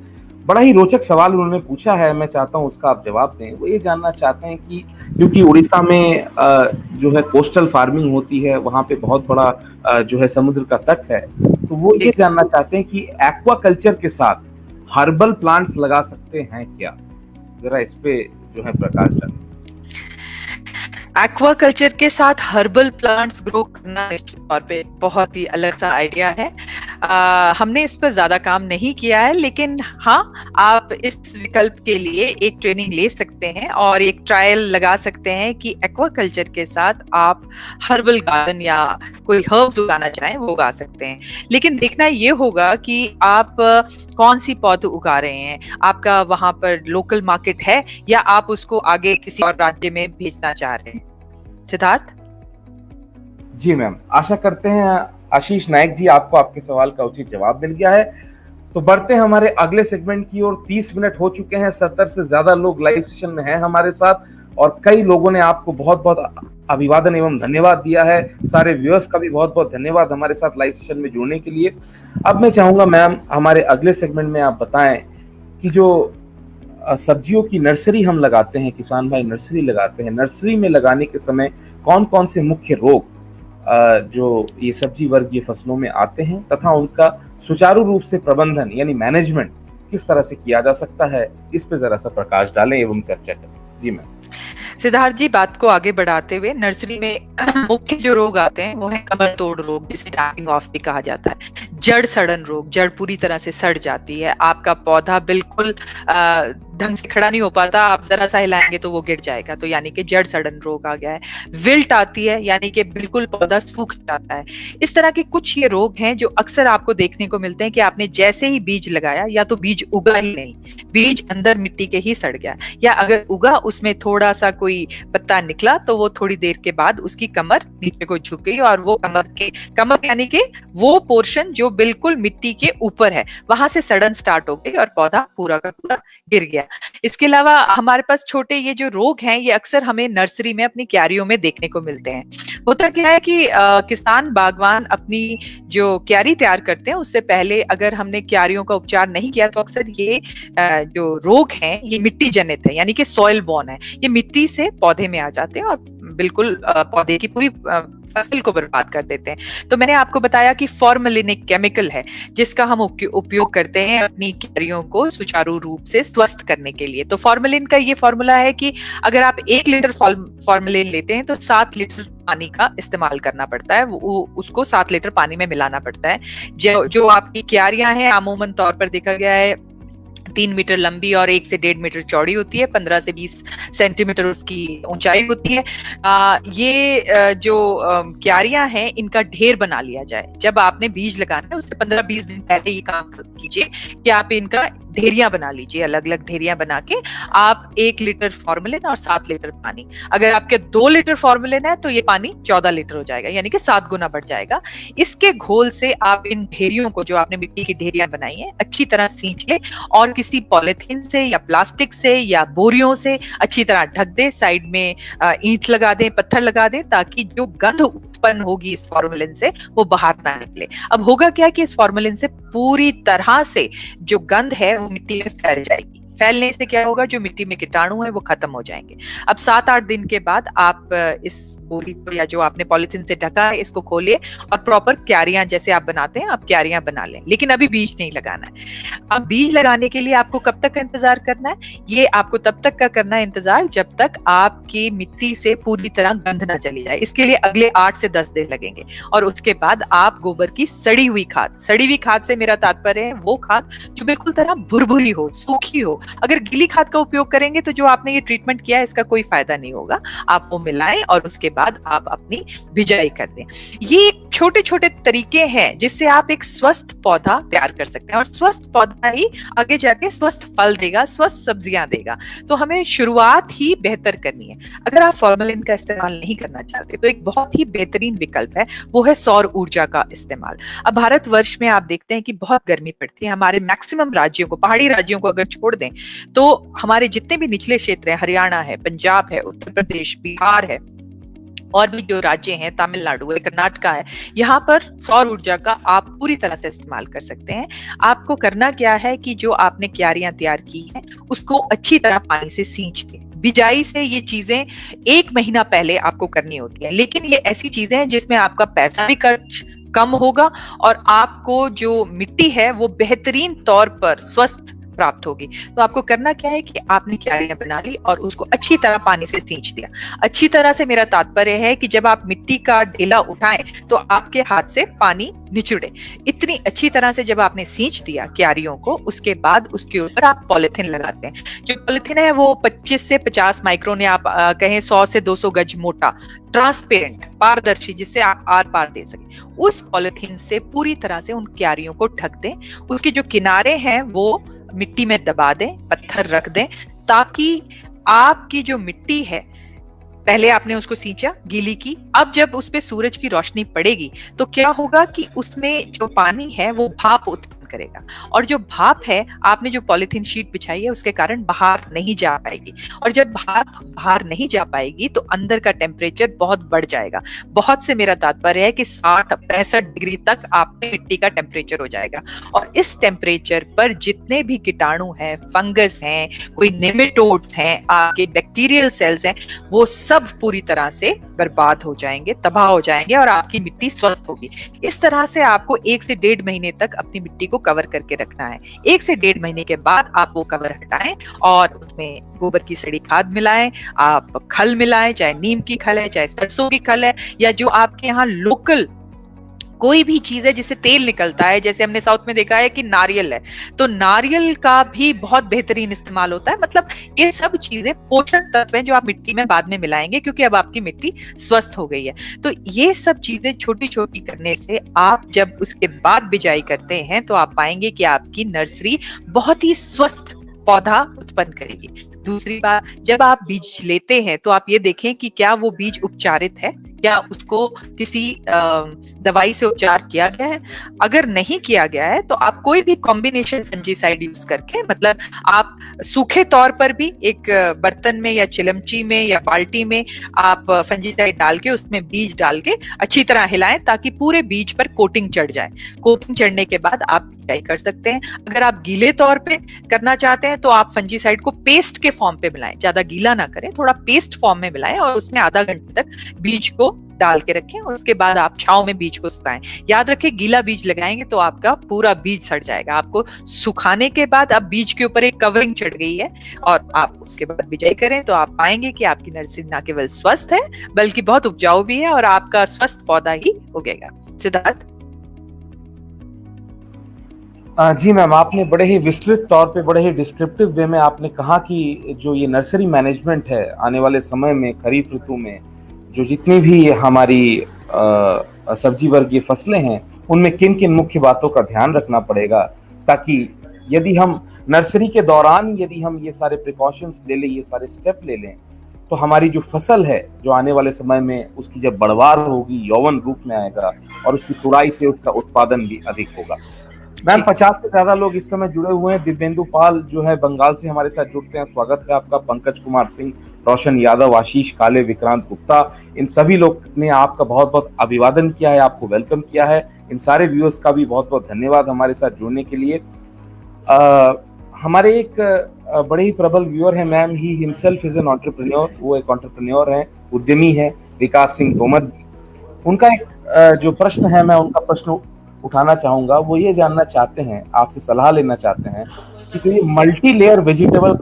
S1: बड़ा ही रोचक सवाल उन्होंने पूछा है, मैं चाहता हूं उसका आप जवाब दें। वो ये जानना चाहते हैं कि क्योंकि उड़ीसा में जो है कोस्टल फार्मिंग होती है, वहां पे बहुत बड़ा जो है समुद्र का तट है, तो वो ये जानना चाहते हैं कि एक्वा कल्चर के साथ हर्बल प्लांट्स लगा सकते हैं क्या? जरा इस पे जो है प्रकाश डालें।
S2: एक्वाकल्चर के साथ हर्बल प्लांट्स ग्रो करना निश्चित तौर पे बहुत ही अलग सा आइडिया है। हमने इस पर ज्यादा काम नहीं किया है, लेकिन हाँ, आप इस विकल्प के लिए एक ट्रेनिंग ले सकते हैं और एक ट्रायल लगा सकते हैं कि एक्वाकल्चर के साथ आप हर्बल गार्डन या कोई हर्ब्स उगाना चाहें वो उगा सकते हैं। लेकिन देखना ये होगा कि आप कौन सी पौध उगा रहे हैं, आपका वहां पर लोकल मार्केट है या आप उसको आगे किसी और राज्य में भेजना चाह रहे हैं। सिद्धार्थ
S1: जी मैम, आशा करते हैं आशीष नायक जी आपको आपके सवाल का उचित जवाब मिल गया है। तो बढ़ते हैं हमारे अगले सेगमेंट की ओर। 30 मिनट हो चुके हैं, 70 से ज्यादा लोग लाइव सेशन में हैं हमारे साथ, और कई लोगों ने आपको बहुत बहुत अभिवादन एवं धन्यवाद दिया है। सारे व्यूअर्स का भी बहुत बहुत धन्यवाद हमारे साथ लाइव सेशन में जुड़ने के लिए। अब मैं चाहूंगा मैम, हमारे अगले सेगमेंट में आप बताएं कि जो सब्जियों की नर्सरी हम लगाते हैं, किसान भाई नर्सरी लगाते हैं, नर्सरी में लगाने के समय कौन कौन से मुख्य रोग जो ये सब्जी वर्गीय फसलों में आते हैं, तथा उनका सुचारू रूप से प्रबंधन यानी मैनेजमेंट किस तरह से किया जा सकता है, इस पे जरा सा प्रकाश डालें एवं चर्चा करें। जी मैम।
S2: सिद्धार्थ जी, बात को आगे बढ़ाते हुए, नर्सरी में मुख्य जो रोग आते हैं वो है कमर तोड़ रोग, जिसे डैपिंग ऑफ भी कहा जाता है। जड़ सड़न रोग, जड़ पूरी तरह से सड़ जाती है, आपका पौधा बिल्कुल ढंग से खड़ा नहीं हो पाता, आप जरा सा हिलाएंगे तो वो गिर जाएगा, तो यानी कि जड़ सड़न रोग आ गया है। विल्ट आती है, यानी कि बिल्कुल पौधा सूख जाता है। इस तरह के कुछ ये रोग हैं जो अक्सर आपको देखने को मिलते हैं कि आपने जैसे ही बीज लगाया, या तो बीज उगा ही नहीं, बीज अंदर मिट्टी के ही सड़ गया, या अगर उगा उसमें थोड़ा सा कोई पत्ता निकला तो वो थोड़ी देर के बाद उसकी कमर नीचे को झुक गई, और वो कमर यानी कि वो पोर्शन जो बिल्कुल मिट्टी के ऊपर है, वहां से सड़न स्टार्ट हो गई और पौधा पूरा का पूरा गिर गया। इसके अलावा हमारे पास छोटे ये जो रोग हैं, ये अक्सर हमें नर्सरी में अपनी क्यारियों में देखने को मिलते हैं। होता क्या है कि किसान बागवान अपनी जो क्यारी तैयार करते हैं उससे पहले अगर हमने क्यारियों का उपचार नहीं किया तो अक्सर ये जो रोग हैं ये मिट्टी जनित है, यानी कि सॉइल बॉर्न है। ये मिट्टी से पौधे में आ जाते हैं और बिल्कुल पौधे की पूरी फसल को बर्बाद कर देते हैं। तो मैंने आपको बताया कि फॉर्मेलिन एक केमिकल है जिसका हम उपयोग करते हैं अपनी क्यारियों को सुचारू रूप से स्वस्थ करने के लिए। तो फॉर्मेलिन का ये फॉर्मूला है कि अगर आप 1 लीटर फॉर्मेलिन लेते हैं तो 7 लीटर पानी का इस्तेमाल करना पड़ता है, उसको 7 लीटर पानी में मिलाना पड़ता है। जो आपकी क्यारियां हैं अमूमन तौर पर देखा गया है 3 मीटर लंबी और 1 से 1.5 मीटर चौड़ी होती है, 15 से 20 सेंटीमीटर उसकी ऊंचाई होती है। ये जो क्यारियां हैं इनका ढेर बना लिया जाए। जब आपने बीज लगाना है उससे 15-20 दिन पहले ये काम कीजिए कि आप इनका ढेरियां बना लीजिए, अलग अलग ढेरियां बना के आप 1 लीटर फॉर्मेलिन और 7 लीटर पानी, अगर आपके 2 लीटर फॉर्मेलिन है तो ये पानी 14 लीटर हो जाएगा, यानी कि 7 गुना बढ़ जाएगा। इसके घोल से आप इन ढेरियों को, जो आपने मिट्टी की ढेरियां बनाई है, अच्छी तरह सींच ले और किसी पॉलिथीन से या प्लास्टिक से या बोरियों से अच्छी तरह ढक दे, साइड में ईंट लगा दें, पत्थर लगा दें, ताकि जो गंध उत्पन्न होगी इस फॉर्मेलिन से वो बाहर ना निकले। अब होगा क्या कि इस फॉर्मेलिन से पूरी तरह से जो गंध है वो मिट्टी में फैल जाएगी। फैलने से क्या होगा, जो मिट्टी में कीटाणु है वो खत्म हो जाएंगे। अब 7-8 दिन के बाद आप इस बोरी को या जो आपने पॉलिथीन से ढका है इसको खोलिए और प्रॉपर क्यारियां जैसे आप बनाते हैं आप क्यारियां बना लें, लेकिन अभी बीज नहीं लगाना है। अब बीज लगाने के लिए आपको कब तक इंतजार करना है? ये आपको तब तक का करना है इंतजार जब तक आपकी मिट्टी से पूरी तरह गंध ना चली जाए। इसके लिए अगले 8 से 10 दिन लगेंगे। और उसके बाद आप गोबर की सड़ी हुई खाद से मेरा तात्पर्य है वो खाद जो बिल्कुल तरह भुरभुरी हो, सूखी हो। अगर गीली खाद का उपयोग करेंगे तो जो आपने ये ट्रीटमेंट किया है इसका कोई फायदा नहीं होगा। आप वो मिलाएं और उसके बाद आप अपनी बिजाई कर दें। ये छोटे छोटे तरीके हैं जिससे आप एक स्वस्थ पौधा तैयार कर सकते हैं, और स्वस्थ पौधा ही आगे जाके स्वस्थ फल देगा, स्वस्थ सब्जियां देगा। तो हमें शुरुआत ही बेहतर करनी है। अगर आप फॉर्मेलिन का इस्तेमाल नहीं करना चाहते तो एक बहुत ही बेहतरीन विकल्प है, वो है सौर ऊर्जा का इस्तेमाल। अब भारतवर्ष में आप देखते हैं कि बहुत गर्मी पड़ती है। हमारे मैक्सिमम राज्यों को, पहाड़ी राज्यों को अगर छोड़ दें तो हमारे जितने भी निचले क्षेत्र हैं, हरियाणा है, पंजाब है, उत्तर प्रदेश, बिहार है, और भी जो राज्य हैं, तमिलनाडु है, कर्नाटका है, यहाँ पर सौर ऊर्जा का आप पूरी तरह से इस्तेमाल कर सकते हैं। आपको करना क्या है कि जो आपने क्यारियां तैयार की हैं उसको अच्छी तरह पानी से सींच दें। बिजाई से ये चीजें 1 महीना पहले आपको करनी होती है, लेकिन ये ऐसी चीजें हैं जिसमें आपका पैसा भी खर्च कम होगा और आपको जो मिट्टी है वो बेहतरीन तौर पर स्वस्थ प्राप्त होगी। तो आपको करना क्या है कि आपने क्यारियां बना ली और उसको अच्छी तरह पानी से सींच दिया। अच्छी तरह से मेरा तात्पर्य है कि जब आप मिट्टी का ढेला उठाएं तो आपके हाथ से पानी निचुड़े। इतनी अच्छी तरह से जब आपने सींच दिया क्यारियों को, उसके बाद उसके ऊपर आप पॉलिथीन लगाते हैं। जो पॉलिथीन है वो 25 से 50 माइक्रोन या आप कहें 100 से 200 गज मोटा, ट्रांसपेरेंट, पारदर्शी, जिससे आप आर पार दे सके, उस पॉलिथीन से पूरी तरह से उन क्यारियों को ढक दें। उसके जो किनारे हैं वो मिट्टी में दबा दें, पत्थर रख दें, ताकि आपकी जो मिट्टी है, पहले आपने उसको सींचा, गीली की, अब जब उस पे सूरज की रोशनी पड़ेगी तो क्या होगा कि उसमें जो पानी है वो भाप उत्पन्न करेगा, और जो भाप है, आपने जो पॉलिथीन शीट बिछाई है उसके कारण बाहर नहीं जा पाएगी, और जब भाप बाहर नहीं जा पाएगी तो अंदर का टेम्परेचर बहुत बढ़ जाएगा। बहुत से मेरा तात्पर्य है कि 60-65 डिग्री तक आपके मिट्टी का टेम्परेचर हो जाएगा, और इस टेम्परेचर पर जितने भी कीटाणु हैं, फंगस हैं, कोई नेमेटोड्स हैं, आपके बैक्टीरियल सेल्स हैं, वो सब पूरी तरह से बर्बाद हो जाएंगे, तबाह हो जाएंगे, और आपकी मिट्टी स्वस्थ होगी। इस तरह से आपको 1 से 1.5 महीने तक अपनी मिट्टी को कवर करके रखना है। 1 से 1.5 महीने के बाद आप वो कवर हटाएं और उसमें गोबर की सड़ी खाद मिलाएं, आप खल मिलाएं, चाहे नीम की खल है, चाहे सरसों की खल है, या जो आपके यहाँ लोकल कोई भी चीज है जिससे तेल निकलता है। जैसे हमने साउथ में देखा है कि नारियल है, तो नारियल का भी बहुत बेहतरीन इस्तेमाल होता है। मतलब ये सब चीजें पोषक तत्व हैं जो आप मिट्टी में बाद में मिलाएंगे, क्योंकि अब आपकी मिट्टी स्वस्थ हो गई है। तो ये सब चीजें छोटी छोटी करने से आप जब उसके बाद बिजाई करते हैं तो आप पाएंगे कि आपकी नर्सरी बहुत ही स्वस्थ पौधा उत्पन्न करेगी। दूसरी बात, जब आप बीज लेते हैं तो आप ये देखें कि क्या वो बीज उपचारित है, क्या उसको किसी दवाई से उपचार किया गया है। अगर नहीं किया गया है तो आप कोई भी कॉम्बिनेशन फंजीसाइड यूज करके, मतलब आप सूखे तौर पर भी एक बर्तन में या चिलमची में या बाल्टी में आप फंजीसाइड डाल के उसमें बीज डाल के अच्छी तरह हिलाएं ताकि पूरे बीज पर कोटिंग चढ़ जाए। कोटिंग चढ़ने के बाद आप बिजाई कर सकते हैं। अगर आप गीले तौर पे करना चाहते हैं तो आप फंजीसाइड को पेस्ट के फॉर्म पे मिलाएं, ज्यादा गीला ना करें, थोड़ा पेस्ट फॉर्म में मिलाएं और उसमें आधा घंटे तक बीज को डाल के रखें और उसके बाद आप छांव में बीज को सुखाएं। याद रखें, गीला बीज लगाएंगे तो आपका पूरा बीज सड़ जाएगा। आपको सुखाने के बाद अब बीज के ऊपर एक कवरिंग चढ़ गई है और आप उसके बाद बिजाई करें तो आप पाएंगे कि आपकी नर्सरी न केवल स्वस्थ है बल्कि बहुत उपजाऊ भी है और आपका स्वस्थ पौधा ही उगेगा। सिद्धार्थ।
S1: जी मैम, आपने बड़े ही विस्तृत तौर पे, बड़े ही डिस्क्रिप्टिव वे में आपने कहा कि जो ये नर्सरी मैनेजमेंट है आने वाले समय में, खरीफ ऋतु में जो जितनी भी हमारी सब्जी वर्गीय फसलें हैं उनमें किन किन मुख्य बातों का ध्यान रखना पड़ेगा, ताकि यदि हम नर्सरी के दौरान यदि हम ये सारे प्रिकॉशंस ले लें, ये सारे स्टेप ले लें, तो हमारी जो फसल है, जो आने वाले समय में उसकी जब बढ़वार होगी, यौवन रूप में आएगा और उसकी तुड़ाई से उसका उत्पादन भी अधिक होगा। मैम, 50 से ज्यादा लोग इस समय जुड़े हुए हैं। दिव्येंदु पाल जो है बंगाल से हमारे साथ जुड़ते हैं, स्वागत है आपका। पंकज कुमार सिंह, रोशन यादव, आशीष काले, विक्रांत गुप्ता, इन सभी लोग ने आपका बहुत बहुत अभिवादन किया है, आपको वेलकम किया है। इन सारे व्यूअर्स का भी बहुत बहुत धन्यवाद हमारे साथ जुड़ने के लिए। हमारे एक बड़े ही प्रबल व्यूअर है ma'am, he himself is an entrepreneur, वो एक एंटरप्रेन्योर है, उद्यमी है, विकास सिंह तोमर। उनका एक जो प्रश्न है, मैं उनका प्रश्न उठाना चाहूंगा। वो ये जानना चाहते हैं, आपसे सलाह लेना चाहते हैं कि तो ये मल्टी लेयर वेजिटेबल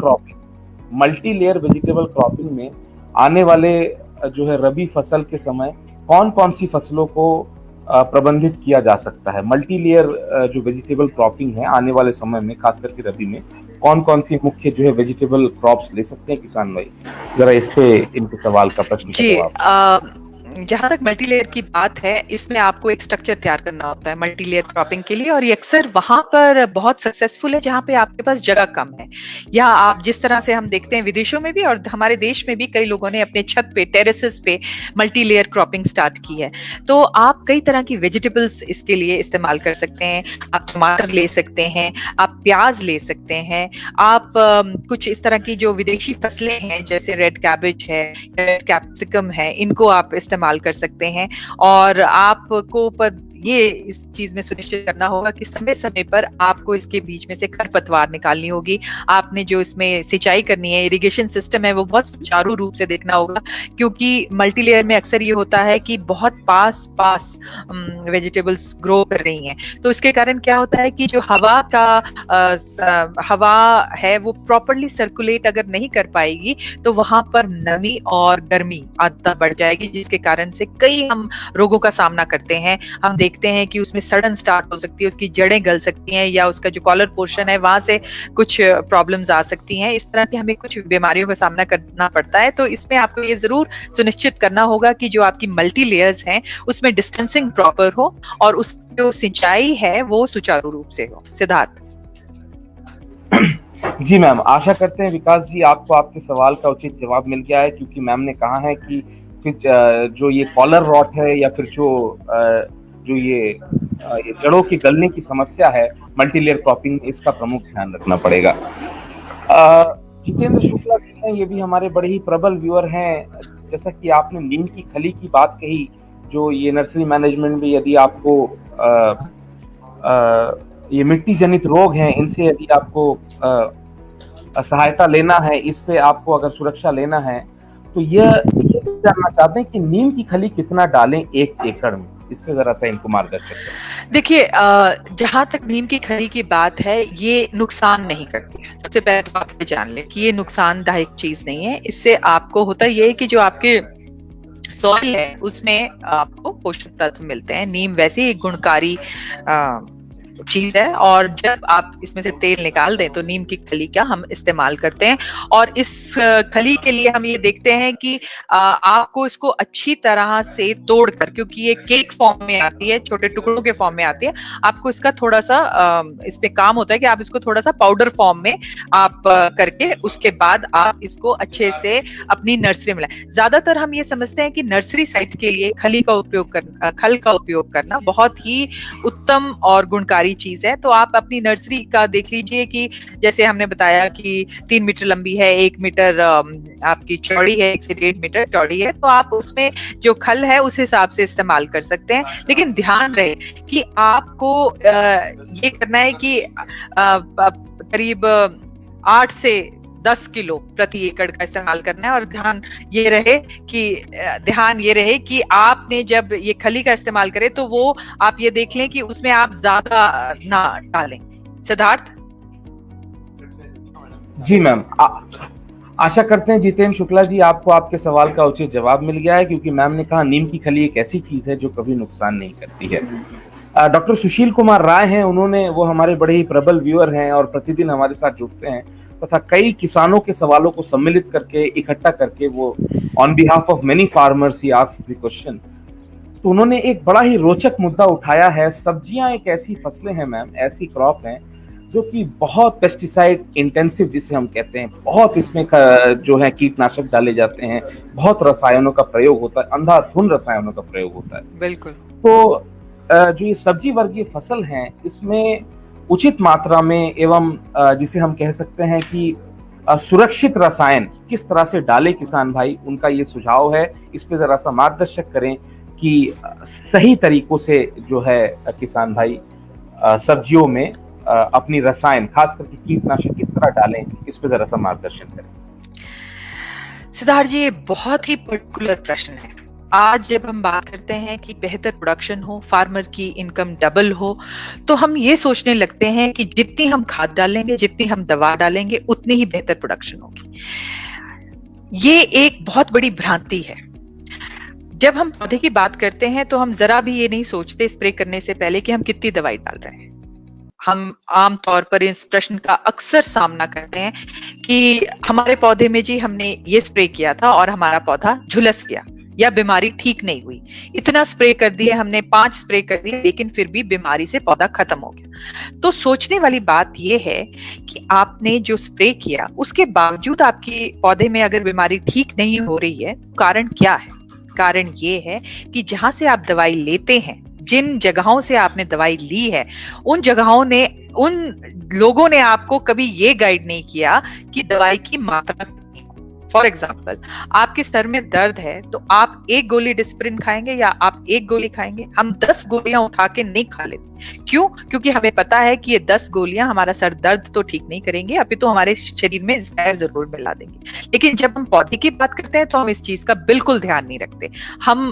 S1: क्रॉपिंग में आने वाले जो है रबी फसल के समय कौन कौन सी फसलों को प्रबंधित किया जा सकता है। मल्टी लेयर जो वेजिटेबल क्रॉपिंग है आने वाले समय में, खास करके रबी में, कौन कौन सी मुख्य जो है वेजिटेबल क्रॉप्स ले सकते हैं किसान भाई? जरा इस पे इनके सवाल का प्रश्न
S2: जी,
S1: का जवाब।
S2: जहां तक मल्टी लेयर की बात है, इसमें आपको एक स्ट्रक्चर तैयार करना होता है मल्टी लेयर क्रॉपिंग के लिए, और ये अक्सर वहां पर बहुत सक्सेसफुल है जहां पे आपके पास जगह कम है, या आप जिस तरह से हम देखते हैं विदेशों में भी और हमारे देश में भी कई लोगों ने अपने छत पे, टेरेसेस पे मल्टी लेयर क्रॉपिंग स्टार्ट की है। तो आप कई तरह की वेजिटेबल्स इसके लिए इस्तेमाल कर सकते हैं। आप टमाटर ले सकते हैं, आप प्याज ले सकते हैं, आप कुछ इस तरह की जो विदेशी फसलें हैं जैसे रेड कैबेज है, रेड कैप्सिकम है, इनको आप इस्तेमाल कर सकते हैं। और आपको पर ये इस चीज में सुनिश्चित करना होगा कि समय समय पर आपको इसके बीच में से खरपतवार निकालनी होगी। आपने जो इसमें सिंचाई करनी है, इरिगेशन सिस्टम है, वो बहुत सुचारू रूप से देखना होगा, क्योंकि मल्टीलेयर में अक्सर ये होता है कि बहुत पास पास वेजिटेबल्स ग्रो कर रही हैं। तो इसके कारण क्या होता है कि जो हवा है वो प्रॉपरली सर्कुलेट अगर नहीं कर पाएगी तो वहां पर नमी और गर्मी आदत बढ़ जाएगी, जिसके कारण से कई हम रोगों का सामना करते हैं। हम देखते हैं कि उसमें सड़न स्टार्ट हो सकती है, उसकी जड़ें गल सकती हैं, या उसका जो कॉलर पोर्शन है वहां से कुछ प्रॉब्लम्स आ सकती हैं। इस तरह की हमें कुछ बीमारियों का सामना करना पड़ता है। तो इसमें आपको ये जरूर सुनिश्चित करना होगा कि जो आपकी मल्टी लेयर्स हैं उसमें डिस्टेंसिंग प्रॉपर हो और उस जो सिंचाई है वो सुचारू रूप से हो। सिद्धार्थ।
S1: जी मैम, आशा करते हैं विकास जी आपको आपके सवाल का उचित जवाब मिल गया है, क्योंकि मैम ने कहा है कि जो ये कॉलर रॉट है या फिर जो ये जड़ों की गलने की समस्या है मल्टीलेयर क्रॉपिंग में, इसका प्रमुख ध्यान रखना पड़ेगा। जितेंद्र शुक्ला जी हैं, ये भी हमारे बड़े ही प्रबल व्यूअर हैं। जैसा कि आपने नीम की खली की बात कही, जो ये नर्सरी मैनेजमेंट में यदि आपको ये मिट्टी जनित रोग हैं, इनसे यदि आपको सहायता लेना है, इस पे आपको अगर सुरक्षा लेना है, तो ये जानना चाहते हैं कि नीम की खली कितना डालें 1 एकड़ में, इसमें जरा सा इनको मार्गदर्शन करें।
S2: देखिए, जहां तक नीम की खली की बात है, ये नुकसान नहीं करती है। सबसे पहले तो आप ये जान लें कि ये नुकसानदायक चीज नहीं है। इससे आपको होता ये है कि जो आपके सॉइल है उसमें आपको पोषक तत्व मिलते हैं। नीम वैसे ही गुणकारी चीज है, और जब आप इसमें से तेल निकाल दें तो नीम की खली का हम इस्तेमाल करते हैं। और इस खली के लिए हम ये देखते हैं कि आपको इसको अच्छी तरह से तोड़कर, क्योंकि ये केक फॉर्म में आती है, छोटे टुकड़ों के फॉर्म में आती है, आपको इसका थोड़ा सा इस पे काम होता है कि आप इसको थोड़ा सा पाउडर फॉर्म में आप करके उसके बाद आप इसको अच्छे से अपनी नर्सरी में लाएं। ज्यादातर हम ये समझते हैं कि नर्सरी साइट के लिए खल का उपयोग करना बहुत ही उत्तम और गुणकारी चीज है। तो आप अपनी नर्सरी का देख लीजिए कि जैसे हमने बताया कि 3 मीटर लंबी है, 1 मीटर आपकी चौड़ी है, 1 से 1.5 मीटर चौड़ी है, तो आप उसमें जो खल है उस हिसाब से इस्तेमाल कर सकते हैं। लेकिन ध्यान रहे कि आपको ये करना है कि करीब 8 से 10 किलो प्रति एकड़ का इस्तेमाल करना है। और ध्यान ये रहे कि आपने जब ये खली का इस्तेमाल करें तो वो आप ये देख लें कि उसमें आप ज्यादा ना डालें। सिद्धार्थ।
S1: जी मैम, आशा करते हैं जितेंद्र शुक्ला जी आपको आपके सवाल का उचित जवाब मिल गया है, क्योंकि मैम ने कहा नीम की खली एक ऐसी चीज है जो कभी नुकसान नहीं करती है। डॉक्टर सुशील कुमार राय हैं, वो हमारे बड़े ही प्रबल व्यूअर हैं और प्रतिदिन हमारे साथ जुड़ते हैं, तथा कई किसानों के सवालों को सम्मिलित करके, इकट्ठा करके, वो on behalf of many farmers he asked the question. तो उन्होंने एक बड़ा ही रोचक मुद्दा उठाया है। सब्जियां एक ऐसी फसलें हैं मैम, ऐसी क्रॉप हैं जो कि बहुत पेस्टिसाइड इंटेंसिव जिसे हम कहते हैं, बहुत इसमें जो है कीटनाशक डाले जाते हैं, बहुत रसायनों का प्रयोग होता है, अंधाधुंध रसायनों का प्रयोग होता है।
S2: बिल्कुल।
S1: तो जो ये सब्जी वर्गीय फसल हैं, इसमें उचित मात्रा में एवं जिसे हम कह सकते हैं कि सुरक्षित रसायन किस तरह से डाले किसान भाई, उनका ये सुझाव है। इस पे जरा सा मार्गदर्शक करें कि सही तरीकों से जो है किसान भाई सब्जियों में अपनी रसायन खास करके कीटनाशक किस तरह डालें, इस पे जरा सा मार्गदर्शन करें।
S2: सिद्धार्थ जी, ये बहुत ही पर्टिकुलर प्रश्न है। आज जब हम बात करते हैं कि बेहतर प्रोडक्शन हो, फार्मर की इनकम डबल हो, तो हम ये सोचने लगते हैं कि जितनी हम खाद डालेंगे, जितनी हम दवा डालेंगे, उतनी ही बेहतर प्रोडक्शन होगी। ये एक बहुत बड़ी भ्रांति है। जब हम पौधे की बात करते हैं तो हम जरा भी ये नहीं सोचते स्प्रे करने से पहले कि हम कितनी दवाई डाल रहे हैं। हम आम तौर पर इस प्रश्न का अक्सर सामना करते हैं कि हमारे पौधे में जी हमने ये स्प्रे किया था और हमारा पौधा झुलस गया या बीमारी ठीक नहीं हुई। इतना स्प्रे कर दिए हमने, 5 स्प्रे कर दिए, लेकिन फिर भी बीमारी से पौधा खत्म हो गया। तो सोचने वाली बात यह है कि आपने जो स्प्रे किया उसके बावजूद आपके पौधे में अगर बीमारी ठीक नहीं हो रही है, कारण क्या है? कारण ये है कि जहां से आप दवाई लेते हैं, जिन जगहों से आपने दवाई ली है, उन जगहों ने, उन लोगों ने आपको कभी ये गाइड नहीं किया कि दवाई की मात्रा कितनी हो। फॉर एग्जाम्पल, आपके सर में दर्द है तो आप 1 गोली डिस्प्रिन खाएंगे या आप 1 गोली खाएंगे? हम 10 गोलियां उठा के नहीं खा लेते। क्यों? क्योंकि हमें पता है कि ये 10 गोलियां हमारा सर दर्द तो ठीक नहीं करेंगे, अभी तो हमारे शरीर में जहर जरूर मिला देंगे। लेकिन जब हम पौधे की बात करते हैं तो हम इस चीज का बिल्कुल ध्यान नहीं रखते। हम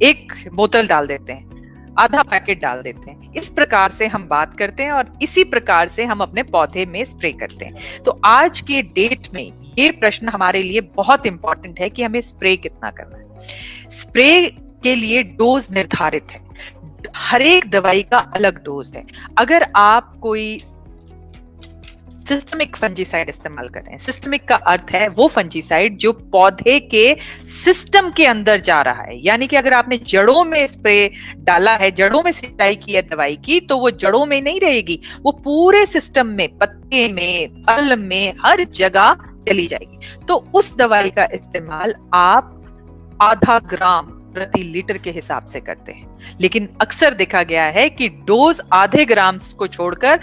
S2: 1 बोतल डाल देते हैं, आधा पैकेट डाल देते हैं। इस प्रकार से हम बात करते हैं और इसी प्रकार से हम अपने पौधे में स्प्रे करते हैं। तो आज के डेट में ये प्रश्न हमारे लिए बहुत इंपॉर्टेंट है कि हमें स्प्रे कितना करना है। स्प्रे के लिए डोज निर्धारित है, हर एक दवाई का अलग डोज है। अगर आप कोई सिस्टमिक फंजीसाइड इस्तेमाल कर रहे हैं, सिस्टमिक का अर्थ है वो फंजीसाइड जो पौधे के सिस्टम के अंदर जा रहा है, यानी कि अगर आपने जड़ों में स्प्रे डाला है, जड़ों में सिंचाई की है दवाई की, तो वो जड़ों में नहीं रहेगी, वो पूरे सिस्टम में, पत्ते में, फल में, हर जगह चली जाएगी। तो उस दवाई का इस्तेमाल आप आधा ग्राम प्रति लीटर के हिसाब से करते हैं। लेकिन अक्सर देखा गया है कि डोज आधे ग्राम को छोड़कर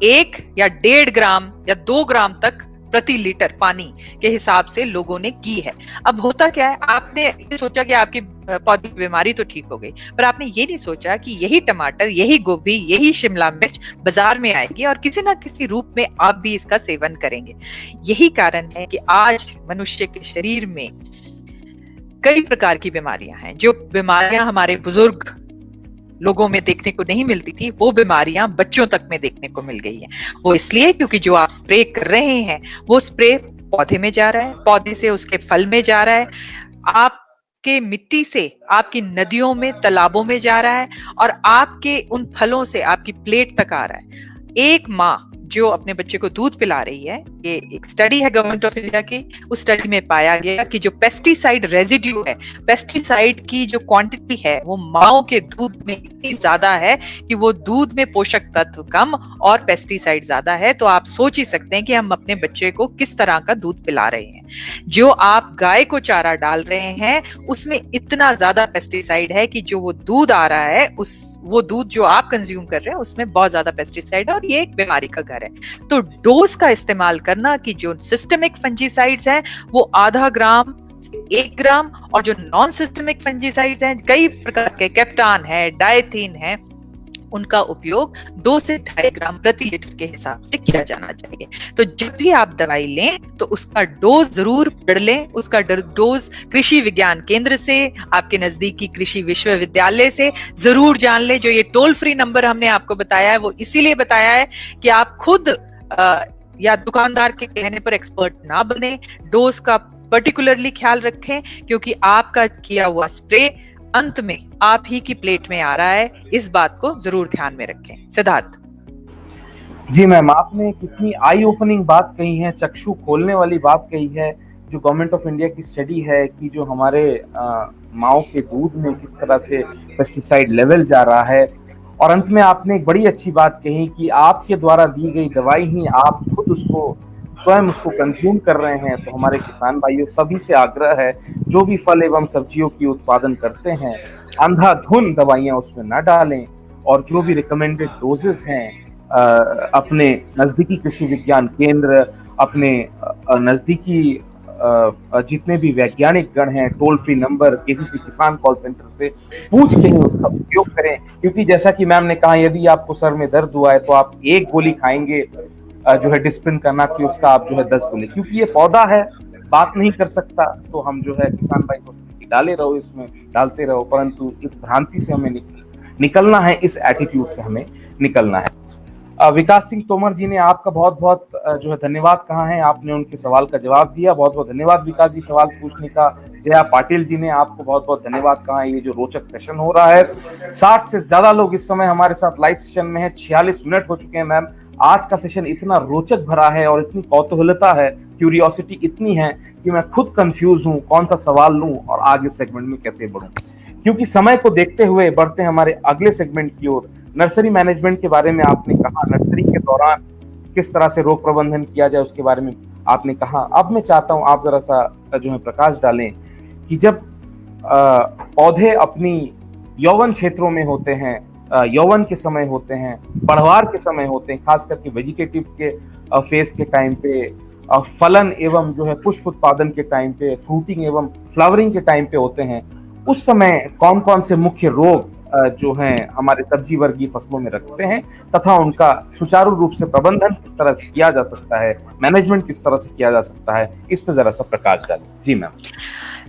S2: 1 या 1.5 ग्राम या 2 ग्राम तक प्रति लीटर पानी के हिसाब से लोगों ने की है। अब होता क्या है, आपने ये सोचा कि आपकी पौधे की बीमारी तो ठीक हो गई, पर आपने ये नहीं सोचा कि यही टमाटर, यही गोभी, यही शिमला मिर्च बाजार में आएगी और किसी ना किसी रूप में आप भी इसका सेवन करेंगे। यही कारण है कि आज मनुष्य के शरीर में कई प्रकार की बीमारियां हैं। जो बीमारियां हमारे बुजुर्ग लोगों में देखने को नहीं मिलती थी, वो बीमारियां बच्चों तक में देखने को मिल गई है। वो इसलिए क्योंकि जो आप स्प्रे कर रहे हैं वो स्प्रे पौधे में जा रहा है, पौधे से उसके फल में जा रहा है, आपके मिट्टी से आपकी नदियों में, तालाबों में जा रहा है और आपके उन फलों से आपकी प्लेट तक आ रहा है। एक माँ जो अपने बच्चे को दूध पिला रही है, ये एक स्टडी है गवर्नमेंट ऑफ इंडिया की, उस स्टडी में पाया गया कि जो पेस्टिसाइड रेजिड्यू है, पेस्टिसाइड की जो क्वांटिटी है, वो माओ के दूध में इतनी ज्यादा है कि वो दूध में पोषक तत्व कम और पेस्टिसाइड ज्यादा है। तो आप सोच ही सकते हैं कि हम अपने बच्चे को किस तरह का दूध पिला रहे हैं। जो आप गाय को चारा डाल रहे हैं उसमें इतना ज्यादा पेस्टिसाइड है कि जो वो दूध आ रहा है, वो दूध जो आप कंज्यूम कर रहे हैं उसमें बहुत ज्यादा पेस्टिसाइड है और ये एक बीमारी का घर है। तो डोज का इस्तेमाल करना कि जो सिस्टमिक फंजीसाइड्स हैं वो आधा ग्राम से 1 ग्राम, और जो नॉन सिस्टमिक फंजीसाइड्स हैं, कई प्रकार के, कैप्टान है, डायथीन है, उनका उपयोग 2 से 2.5 ग्राम प्रति लीटर के हिसाब से किया जाना चाहिए। तो जब भी आप दवाई लें तो उसका डोज जरूर पढ़ लें। उसका डोज कृषि विज्ञान केंद्र से, आपके नजदीकी कृषि विश्वविद्यालय से जरूर जान लें। जो ये टोल फ्री नंबर हमने आपको बताया है वो इसीलिए बताया है कि आप खुद या दुकानदार के कहने पर एक्सपर्ट ना बने। डोज का पर्टिकुलरली ख्याल रखें, क्योंकि आपका किया हुआ स्प्रे अंत में आप ही की प्लेट में आ रहा है। इस बात को जरूर ध्यान में रखें। सिद्धार्थ
S1: जी मैम, आपने कितनी आई ओपनिंग बात कही है, चक्षु खोलने वाली बात कही है। जो गवर्नमेंट ऑफ इंडिया की स्टडी है कि जो हमारे माओ के दूध में किस तरह से पेस्टिसाइड लेवल जा रहा है, और अंत में आपने एक बड़ी अच्छी बात कही कि आपके द्वारा दी गई दवाई ही आप खुद उसको स्वयं उसको कंज्यूम कर रहे हैं। तो हमारे किसान भाइयों सभी से आग्रह है, जो भी फल एवं सब्जियों की उत्पादन करते हैं, अंधाधुन दवाइयां उसमें न डालें, और जो भी रिकमेंडेड डोजेस हैं अपने नजदीकी कृषि विज्ञान केंद्र, अपने नजदीकी जितने भी वैज्ञानिक गण हैं, टोल फ्री नंबर केसीसी किसान कॉल सेंटर से पूछ के ही उसका उपयोग करें। क्योंकि जैसा कि मैम ने कहा, यदि आपको सर में दर्द हुआ है तो आप एक गोली खाएंगे जो है डिस्प्रिन का, ना कि उसका आप जो है 10 गोली, क्योंकि ये पौधा है, बात नहीं कर सकता। तो हम जो है किसान भाई को डाले रहो, इसमें डालते रहो, परंतु इस भ्रांति से हमें निकलना है, इस एटीट्यूड से हमें निकलना है। विकास सिंह तोमर जी ने आपका बहुत बहुत जो है धन्यवाद कहा है, आपने उनके सवाल का जवाब दिया, बहुत बहुत धन्यवाद विकास जी सवाल पूछने का। जया पाटिल जी ने आपको बहुत बहुत धन्यवाद कहा है। ये जो रोचक सेशन हो रहा है, 60 से ज्यादा लोग इस समय हमारे साथ लाइव सेशन में है, 46 मिनट हो चुके हैं मैम। आज का सेशन इतना रोचक भरा है और इतनी कौतूहलता है, क्यूरियोसिटी इतनी है कि मैं खुद कंफ्यूज हूं कौन सा सवाल लूं और आगे सेगमेंट में कैसे बढ़ूं। क्योंकि समय को देखते हुए बढ़ते हैं हमारे अगले सेगमेंट की ओर। नर्सरी मैनेजमेंट के बारे में आपने कहा, नर्सरी के दौरान किस तरह से रोग प्रबंधन किया जाए उसके बारे में आपने कहा। अब मैं चाहता हूं आप जरा सा जो है प्रकाश डालें कि जब पौधे अपनी यौवन क्षेत्रों में होते हैं, यौवन के समय होते हैं, बढ़वार के समय होते हैं, खास करके वेजिटेटिव के फेज के टाइम पे, फलन एवं जो है पुष्प उत्पादन के टाइम पे, फ्रूटिंग एवं फ्लावरिंग के टाइम पे होते हैं, उस समय कौन कौन से मुख्य रोग जो हैं हमारे सब्जी वर्गीय फसलों में रखते हैं, तथा उनका सुचारू रूप से प्रबंधन किस तरह से किया जा सकता है, मैनेजमेंट किस तरह से किया जा सकता है, इस पर जरा सा प्रकाश डालें। जी मैम।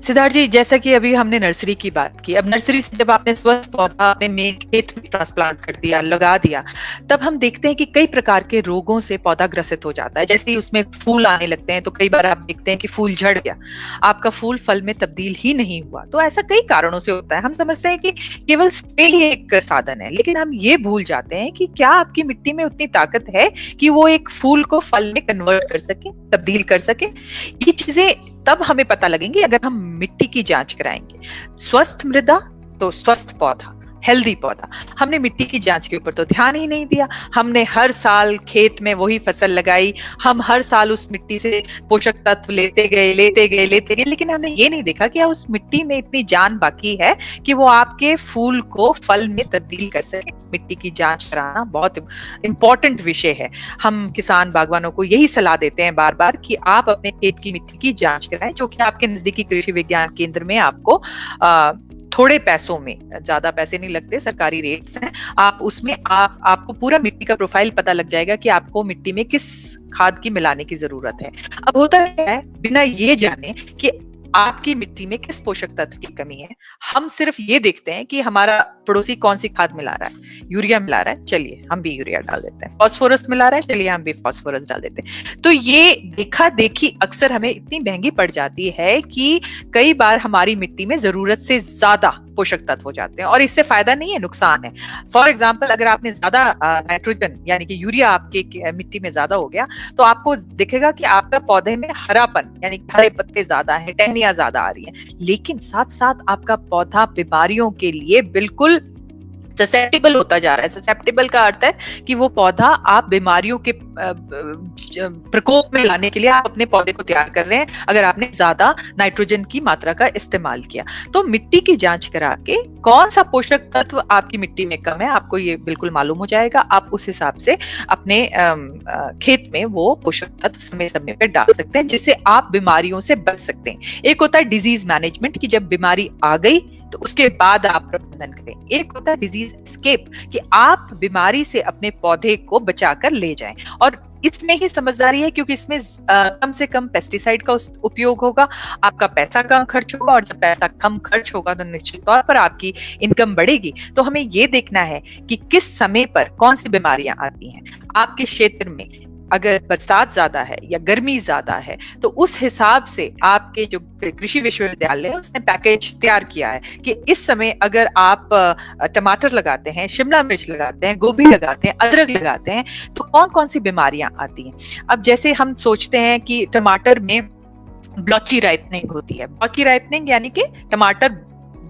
S2: सिद्धार्थ जी, जैसा कि अभी हमने नर्सरी की बात की, अब नर्सरी से जब आपने स्वस्थ पौधा अपने मेन खेत में ट्रांसप्लांट कर दिया, लगा दिया, तब हम देखते हैं कि कई प्रकार के रोगों से पौधा ग्रसित हो जाता है। जैसे ही उसमें फूल आने लगते हैं तो कई बार आप देखते हैं कि फूल झड़ गया, आपका फूल फल में तब्दील ही नहीं हुआ। तो ऐसा कई कारणों से होता है। हम समझते हैं कि केवल स्प्रे ही एक साधन है, लेकिन हम ये भूल जाते हैं कि क्या आपकी मिट्टी में उतनी ताकत है कि वो एक फूल को फल में कन्वर्ट कर सके, तब्दील कर सके। ये चीजें तब हमें पता लगेंगी अगर हम मिट्टी की जांच कराएंगे। स्वस्थ मृदा तो स्वस्थ पौधा, हेल्दी पौधा। हमने मिट्टी की जांच के ऊपर तो ध्यान ही नहीं दिया। हमने हर साल खेत में वही फसल लगाई, हम हर साल उस मिट्टी से पोषक तत्व लेते गए, लेकिन हमने ये नहीं देखा कि उस मिट्टी में इतनी जान बाकी है कि वो आपके फूल को फल में तब्दील कर सके। मिट्टी की जांच कराना बहुत इंपॉर्टेंट विषय है। हम किसान बागवानों को यही सलाह देते हैं बार बार कि आप अपने खेत की मिट्टी की जांच कराएं, जो कि आपके नजदीकी कृषि विज्ञान केंद्र में आपको थोड़े पैसों में, ज्यादा पैसे नहीं लगते, सरकारी रेट्स हैं, आप उसमें आपको पूरा मिट्टी का प्रोफाइल पता लग जाएगा कि आपको मिट्टी में किस खाद की मिलाने की जरूरत है। अब होता क्या है, बिना ये जाने कि आपकी मिट्टी में किस पोषक तत्व की कमी है, हम सिर्फ ये देखते हैं कि हमारा पड़ोसी कौन सी खाद मिला रहा है। यूरिया मिला रहा है, चलिए हम भी यूरिया डाल देते हैं। फास्फोरस मिला रहा है, चलिए हम भी फास्फोरस डाल देते हैं। तो ये देखा देखी अक्सर हमें इतनी महंगी पड़ जाती है कि कई बार हमारी मिट्टी में जरूरत से ज्यादा पोषक तत्व हो जाते हैं, और इससे फायदा नहीं है, नुकसान है। फॉर एग्जाम्पल, अगर आपने ज्यादा नाइट्रोजन यानी कि यूरिया आपके मिट्टी में ज्यादा हो गया, तो आपको दिखेगा कि आपका पौधे में हरापन यानी हरे पत्ते ज्यादा है, टहनियां ज्यादा आ रही है, लेकिन साथ साथ आपका पौधा बीमारियों के लिए बिल्कुल ससेप्टेबल होता जा रहा है। ससेप्टेबल का अर्थ है कि वो पौधा आप बीमारियों के प्रकोप में लाने के लिए आप अपने पौधे को तैयार कर रहे हैं, अगर आपने ज्यादा नाइट्रोजन की मात्रा का इस्तेमाल किया। तो मिट्टी की जांच करा के कौन सा पोषक तत्व आपकी मिट्टी में कम है, आपको ये बिल्कुल मालूम हो जाएगा। आप उस हिसाब से अपने खेत में वो पोषक तत्व समय समय पर डाल सकते हैं, जिससे आप बीमारियों से बच सकते हैं। एक होता है डिजीज मैनेजमेंट, कि जब बीमारी आ गई तो उसके बाद आप प्रबंधन करें। एक होता है डिजीज एस्केप, कि आप बीमारी से अपने पौधे को बचाकर ले जाएं, और इसमें ही समझदारी है, क्योंकि इसमें कम से कम पेस्टिसाइड का उपयोग होगा, आपका पैसा कम खर्च होगा, और जब पैसा कम खर्च होगा तो निश्चित तौर पर आपकी इनकम बढ़ेगी। तो हमें ये देखना है कि किस समय पर कौन सी बीमारियां आती हैं आपके क्षेत्र में। अगर बरसात ज्यादा है या गर्मी ज्यादा है, तो उस हिसाब से आपके जो कृषि विश्वविद्यालय है उसने पैकेज तैयार किया है कि इस समय अगर आप टमाटर लगाते हैं, शिमला मिर्च लगाते हैं, गोभी लगाते हैं, अदरक लगाते हैं, तो कौन कौन सी बीमारियां आती हैं। अब जैसे हम सोचते हैं कि टमाटर में ब्लॉची राइपनिंग होती है। ब्लॉची राइपनिंग यानी कि टमाटर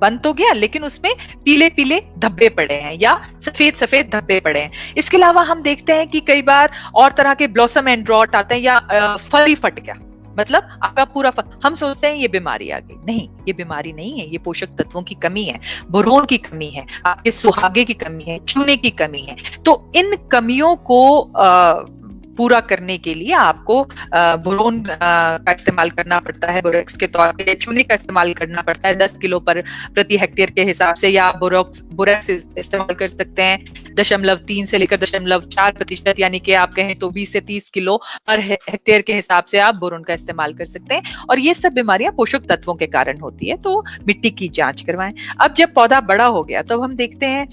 S2: बन तो गया लेकिन उसमें पीले पीले धब्बे पड़े हैं या सफेद सफेद धब्बे पड़े हैं। इसके अलावा हम देखते हैं कि कई बार और तरह के ब्लॉसम एंड रॉट आते हैं या फल ही फट गया, मतलब आपका पूरा हम सोचते हैं ये बीमारी आ गई। नहीं, ये बीमारी नहीं है, ये पोषक तत्वों की कमी है, बोरोन की कमी है, आपके सुहागे की कमी है, चूने की कमी है। तो इन कमियों को पूरा करने के लिए आपको बोरोन का इस्तेमाल करना पड़ता है, बोरेक्स के तौर पे चूने का इस्तेमाल करना पड़ता है 10 किलो पर प्रति हेक्टेयर के हिसाब से, या बोरेक्स इस्तेमाल कर सकते हैं 0.3 से लेकर 0.4%, यानी कि आप कहें तो 20 से 30 किलो पर हेक्टेयर के हिसाब से आप बोरोन का इस्तेमाल कर सकते हैं। और ये सब बीमारियां पोषक तत्वों के कारण होती है, तो मिट्टी की जांच करवाएं। अब जब पौधा बड़ा हो गया तो हम देखते हैं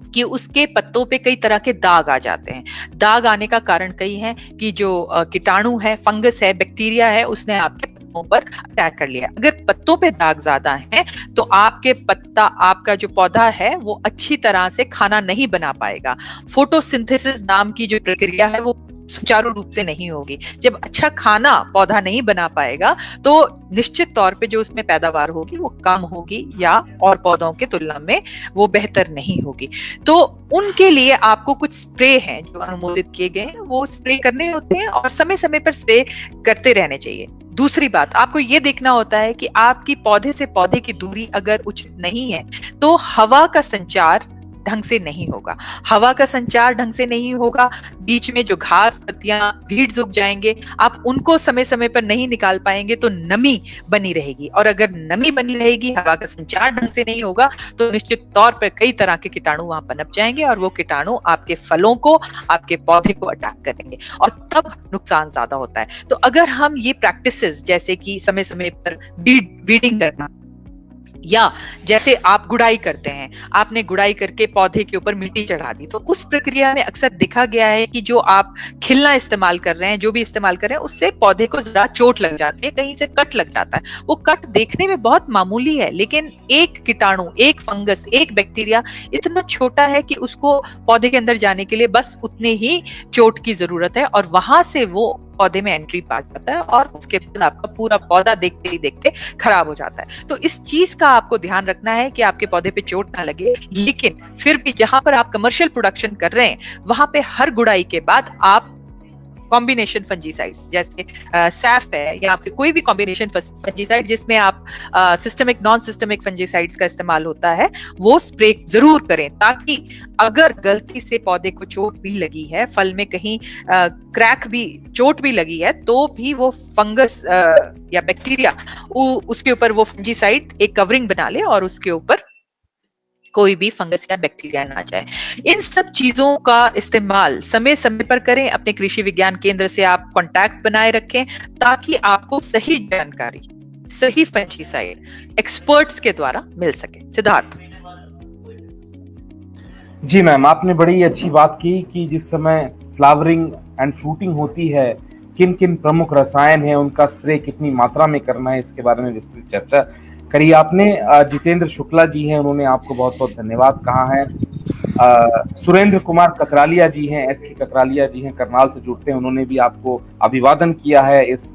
S2: कि उसके पत्तों पे कई तरह के दाग आ जाते हैं। दाग आने का कारण कई है कि जो कीटाणु है, फंगस है, बैक्टीरिया है, उसने आपके पत्तों पर अटैक कर लिया। अगर पत्तों पे दाग ज्यादा है तो आपके पत्ता, आपका जो पौधा है वो अच्छी तरह से खाना नहीं बना पाएगा। फोटोसिंथेसिस नाम की जो प्रक्रिया है वो सुचारू रूप से नहीं होगी। जब अच्छा खाना पौधा नहीं बना पाएगा तो निश्चित तौर पे जो उसमें पैदावार होगी वो कम होगी या और पौधों के तुलना में वो बेहतर नहीं होगी। तो उनके लिए आपको कुछ स्प्रे हैं जो अनुमोदित किए गए हैं, वो स्प्रे करने होते हैं और समय समय पर स्प्रे करते रहने चाहिए। दूसरी बात, आपको ये देखना होता है कि आपकी पौधे से पौधे की दूरी अगर उचित नहीं है तो हवा का संचार ढंग से नहीं होगा। हवा का संचार ढंग से नहीं होगा, बीच में जो घास, पत्तियां, वीड्स उग जाएंगे, आप उनको समय समय पर नहीं निकाल पाएंगे तो नमी बनी रहेगी। और अगर नमी बनी रहेगी, हवा का संचार ढंग से नहीं होगा तो निश्चित तौर पर कई तरह के कीटाणु वहां पनप जाएंगे और वो कीटाणु आपके फलों को, आपके पौधे को अटैक करेंगे और तब नुकसान ज्यादा होता है। तो अगर हम ये प्रैक्टिसेस जैसे कि समय समय पर वीडिंग करना, या जैसे आप गुड़ाई करते हैं, आपने गुड़ाई करके पौधे के ऊपर मिट्टी चढ़ा दी, तो उस प्रक्रिया में अक्सर देखा गया है कि जो आप खिलना इस्तेमाल कर रहे हैं, जो भी इस्तेमाल कर रहे हैं, उससे पौधे को जरा चोट लग जाती है, कहीं से कट लग जाता है। वो कट देखने में बहुत मामूली है लेकिन एक कीटाणु, एक फंगस, एक बैक्टीरिया इतना छोटा है कि उसको पौधे के अंदर जाने के लिए बस उतने ही चोट की जरूरत है और वहां से वो पौधे में एंट्री पा जाता है और उसके बाद आपका पूरा पौधा देखते ही देखते खराब हो जाता है। तो इस चीज का आपको ध्यान रखना है कि आपके पौधे पे चोट ना लगे, लेकिन फिर भी जहां पर आप कमर्शियल प्रोडक्शन कर रहे हैं वहां पे हर गुड़ाई के बाद आप कॉम्बिनेशन फंजीसाइड्स जैसे सैफ है या फिर कोई भी कॉम्बिनेशन फंजीसाइड जिसमें आप सिस्टमिक, नॉन सिस्टमिक फंजीसाइड्स का इस्तेमाल होता है, वो स्प्रे जरूर करें, ताकि अगर गलती से पौधे को चोट भी लगी है, फल में कहीं क्रैक भी, चोट भी लगी है, तो भी वो फंगस या बैक्टीरिया उसके ऊपर वो फंजीसाइड एक कवरिंग बना ले और उसके ऊपर कोई भी फंगस या बैक्टीरिया ना जाए। इन सब चीजों का इस्तेमाल समय समय पर करें। अपने कृषि विज्ञान केंद्र से आप कांटेक्ट बनाए रखें ताकि आपको सही जानकारी, सही फंजीसाइड एक्सपर्ट्स के द्वारा मिल सके। सिद्धार्थ।
S1: जी मैम, आपने बड़ी अच्छी बात की कि जिस समय फ्लावरिंग एंड फ्रूटिंग होती है, किन किन प्रमुख रसायन हैं, उनका स्प्रे कितनी मात्रा में करना है, इसके बारे में विस्तृत चर्चा करी आपने। जितेंद्र शुक्ला जी हैं, उन्होंने आपको बहुत बहुत धन्यवाद कहा है। सुरेंद्र कुमार ककरालिया जी हैं, एस के ककरालिया जी हैं, करनाल से जुड़ते हैं, उन्होंने भी आपको अभिवादन किया है इस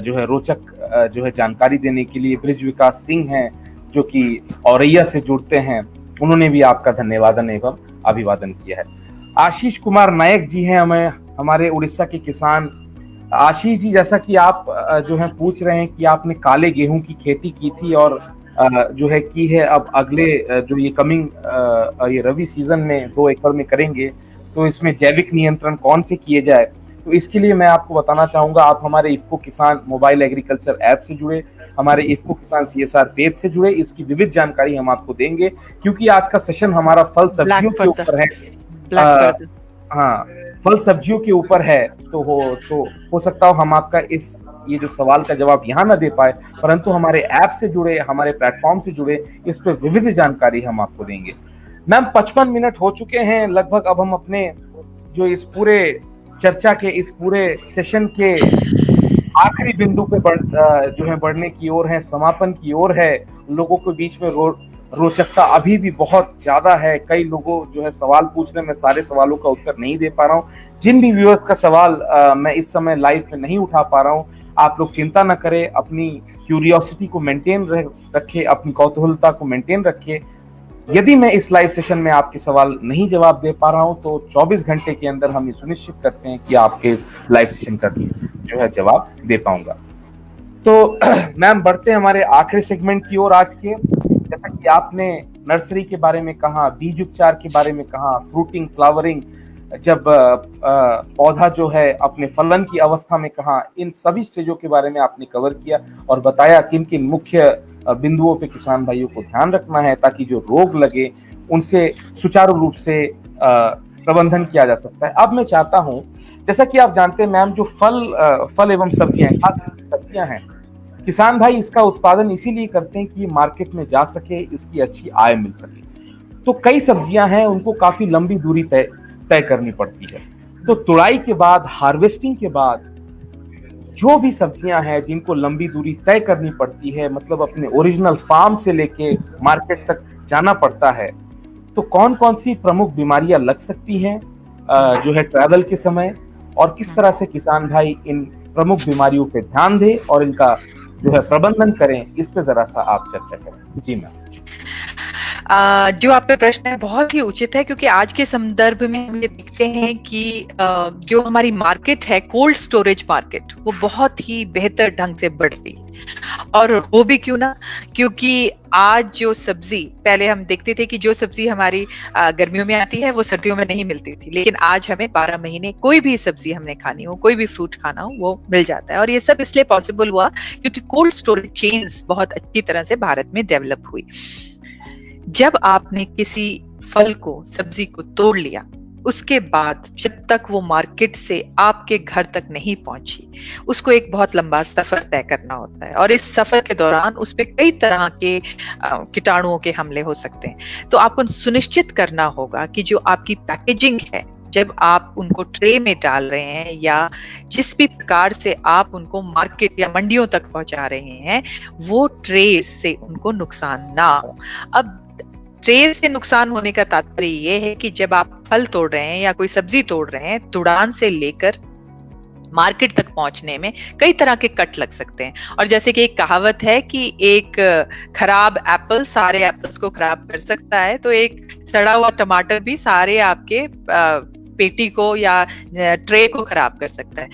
S1: जो है रोचक जो है जानकारी देने के लिए। ब्रिज विकास सिंह हैं जो कि औरैया से जुड़ते हैं, उन्होंने भी आपका धन्यवादन एवं अभिवादन किया है। आशीष कुमार नायक जी हैं, हमारे उड़ीसा के किसान। आशीष जी, जैसा कि आप जो है पूछ रहे हैं कि आपने काले गेहूं की खेती की थी और जो है की है, अब अगले जो ये कमिंग ये रवि सीजन में 2 एकड़ में करेंगे, तो इसमें जैविक नियंत्रण कौन से किए जाए, तो इसके लिए मैं आपको बताना चाहूंगा, आप हमारे इफ्को किसान मोबाइल एग्रीकल्चर ऐप से जुड़े, हमारे इफ्को किसान CSR पेज से जुड़े, इसकी विविध जानकारी हम आपको देंगे। क्योंकि आज का सेशन हमारा फल सब्जियों के ऊपर है, हाँ, फल सब्जियों के ऊपर है, तो हो सकता हो हम आपका ये जो सवाल का जवाब यहाँ ना दे पाए, परंतु हमारे ऐप से जुड़े, हमारे प्लेटफॉर्म से जुड़े, इस पर विविध जानकारी हम आपको देंगे। मैम, 55 मिनट हो चुके हैं लगभग। अब हम अपने जो इस पूरे चर्चा के, इस पूरे सेशन के आखिरी बिंदु पे जो है बढ़ने की ओर है, समापन की ओर है। लोगों के बीच में रोचकता अभी भी बहुत ज्यादा है। कई लोगों जो है सवाल पूछ रहे हैं, मैं सारे सवालों का उत्तर नहीं दे पा रहा हूँ। जिन भी व्यूअर्स का सवाल मैं इस समय लाइव में नहीं उठा पा रहा हूँ, आप लोग चिंता न करें, अपनी क्यूरियोसिटी को मेंटेन रखे, अपनी कौतूहलता को मेंटेन रखे। यदि मैं इस लाइव सेशन में आपके सवाल नहीं जवाब दे पा रहा हूं तो 24 घंटे के अंदर हम ये सुनिश्चित करते हैं कि आपके इस लाइव सेशन का जो है जवाब दे पाऊंगा। तो मैम बढ़ते हैं हमारे आखिरी सेगमेंट की ओर आज के। जैसा कि आपने नर्सरी के बारे में कहा, बीज उपचार के बारे में कहा, फ्रूटिंग, फ्लावरिंग, जब पौधा जो है अपने फलन की अवस्था में कहा, इन सभी स्टेजों के बारे में आपने कवर किया और बताया किन किन मुख्य बिंदुओं पे किसान भाइयों को ध्यान रखना है ताकि जो रोग लगे उनसे सुचारू रूप से प्रबंधन किया जा सकता है। अब मैं चाहता हूं, जैसा कि आप जानते हैं मैम, जो फल एवं सब्जियां, खास सब्जियां हैं, किसान भाई इसका उत्पादन इसीलिए करते हैं कि मार्केट में जा सके, इसकी अच्छी आय मिल सके। तो कई सब्जियां हैं उनको काफी लंबी दूरी तय करनी पड़ती है। तो तुड़ाई के बाद, हार्वेस्टिंग के बाद जो भी सब्जियां हैं जिनको लंबी दूरी तय करनी पड़ती है, मतलब अपने ओरिजिनल फार्म से लेके मार्केट तक जाना पड़ता है, तो कौन कौन सी प्रमुख बीमारियां लग सकती हैं जो है ट्रैवल के समय, और किस तरह से किसान भाई इन प्रमुख बीमारियों पे ध्यान दें और इनका जो है प्रबंधन करें, इस पे जरा सा आप चर्चा करें। जी मैम।
S2: जो आपका प्रश्न है बहुत ही उचित है, क्योंकि आज के संदर्भ में हम ये देखते हैं कि जो हमारी मार्केट है, कोल्ड स्टोरेज मार्केट, वो बहुत ही बेहतर ढंग से बढ़ रही है। और वो भी क्यों ना, क्योंकि आज जो सब्जी, पहले हम देखते थे कि जो सब्जी हमारी गर्मियों में आती है वो सर्दियों में नहीं मिलती थी, लेकिन आज हमें 12 महीने कोई भी सब्जी हमने खानी हो, कोई भी फ्रूट खाना हो, वो मिल जाता है। और ये सब इसलिए पॉसिबल हुआ क्योंकि कोल्ड स्टोरेज चेन्स बहुत अच्छी तरह से भारत में डेवलप हुई। जब आपने किसी फल को, सब्जी को तोड़ लिया, उसके बाद जब तक वो मार्केट से आपके घर तक नहीं पहुंची, उसको एक बहुत लंबा सफर तय करना होता है। और इस सफर के दौरान उस पे कई तरह के कीटाणुओं के हमले हो सकते हैं। तो आपको सुनिश्चित करना होगा कि जो आपकी पैकेजिंग है, जब आप उनको ट्रे में डाल रहे हैं या जिस भी प्रकार से आप उनको मार्केट या मंडियों तक पहुंचा रहे हैं, वो ट्रे से उनको नुकसान ना हो। अब ट्रे से नुकसान होने का तात्पर्य ये है कि जब आप फल तोड़ रहे हैं या कोई सब्जी तोड़ रहे हैं, तुड़ान से लेकर मार्केट तक पहुंचने में कई तरह के कट लग सकते हैं। और जैसे कि एक कहावत है कि एक खराब एप्पल सारे एप्पल्स को खराब कर सकता है, तो एक सड़ा हुआ टमाटर भी सारे आपके पेटी को या ट्रे को खराब कर सकता है।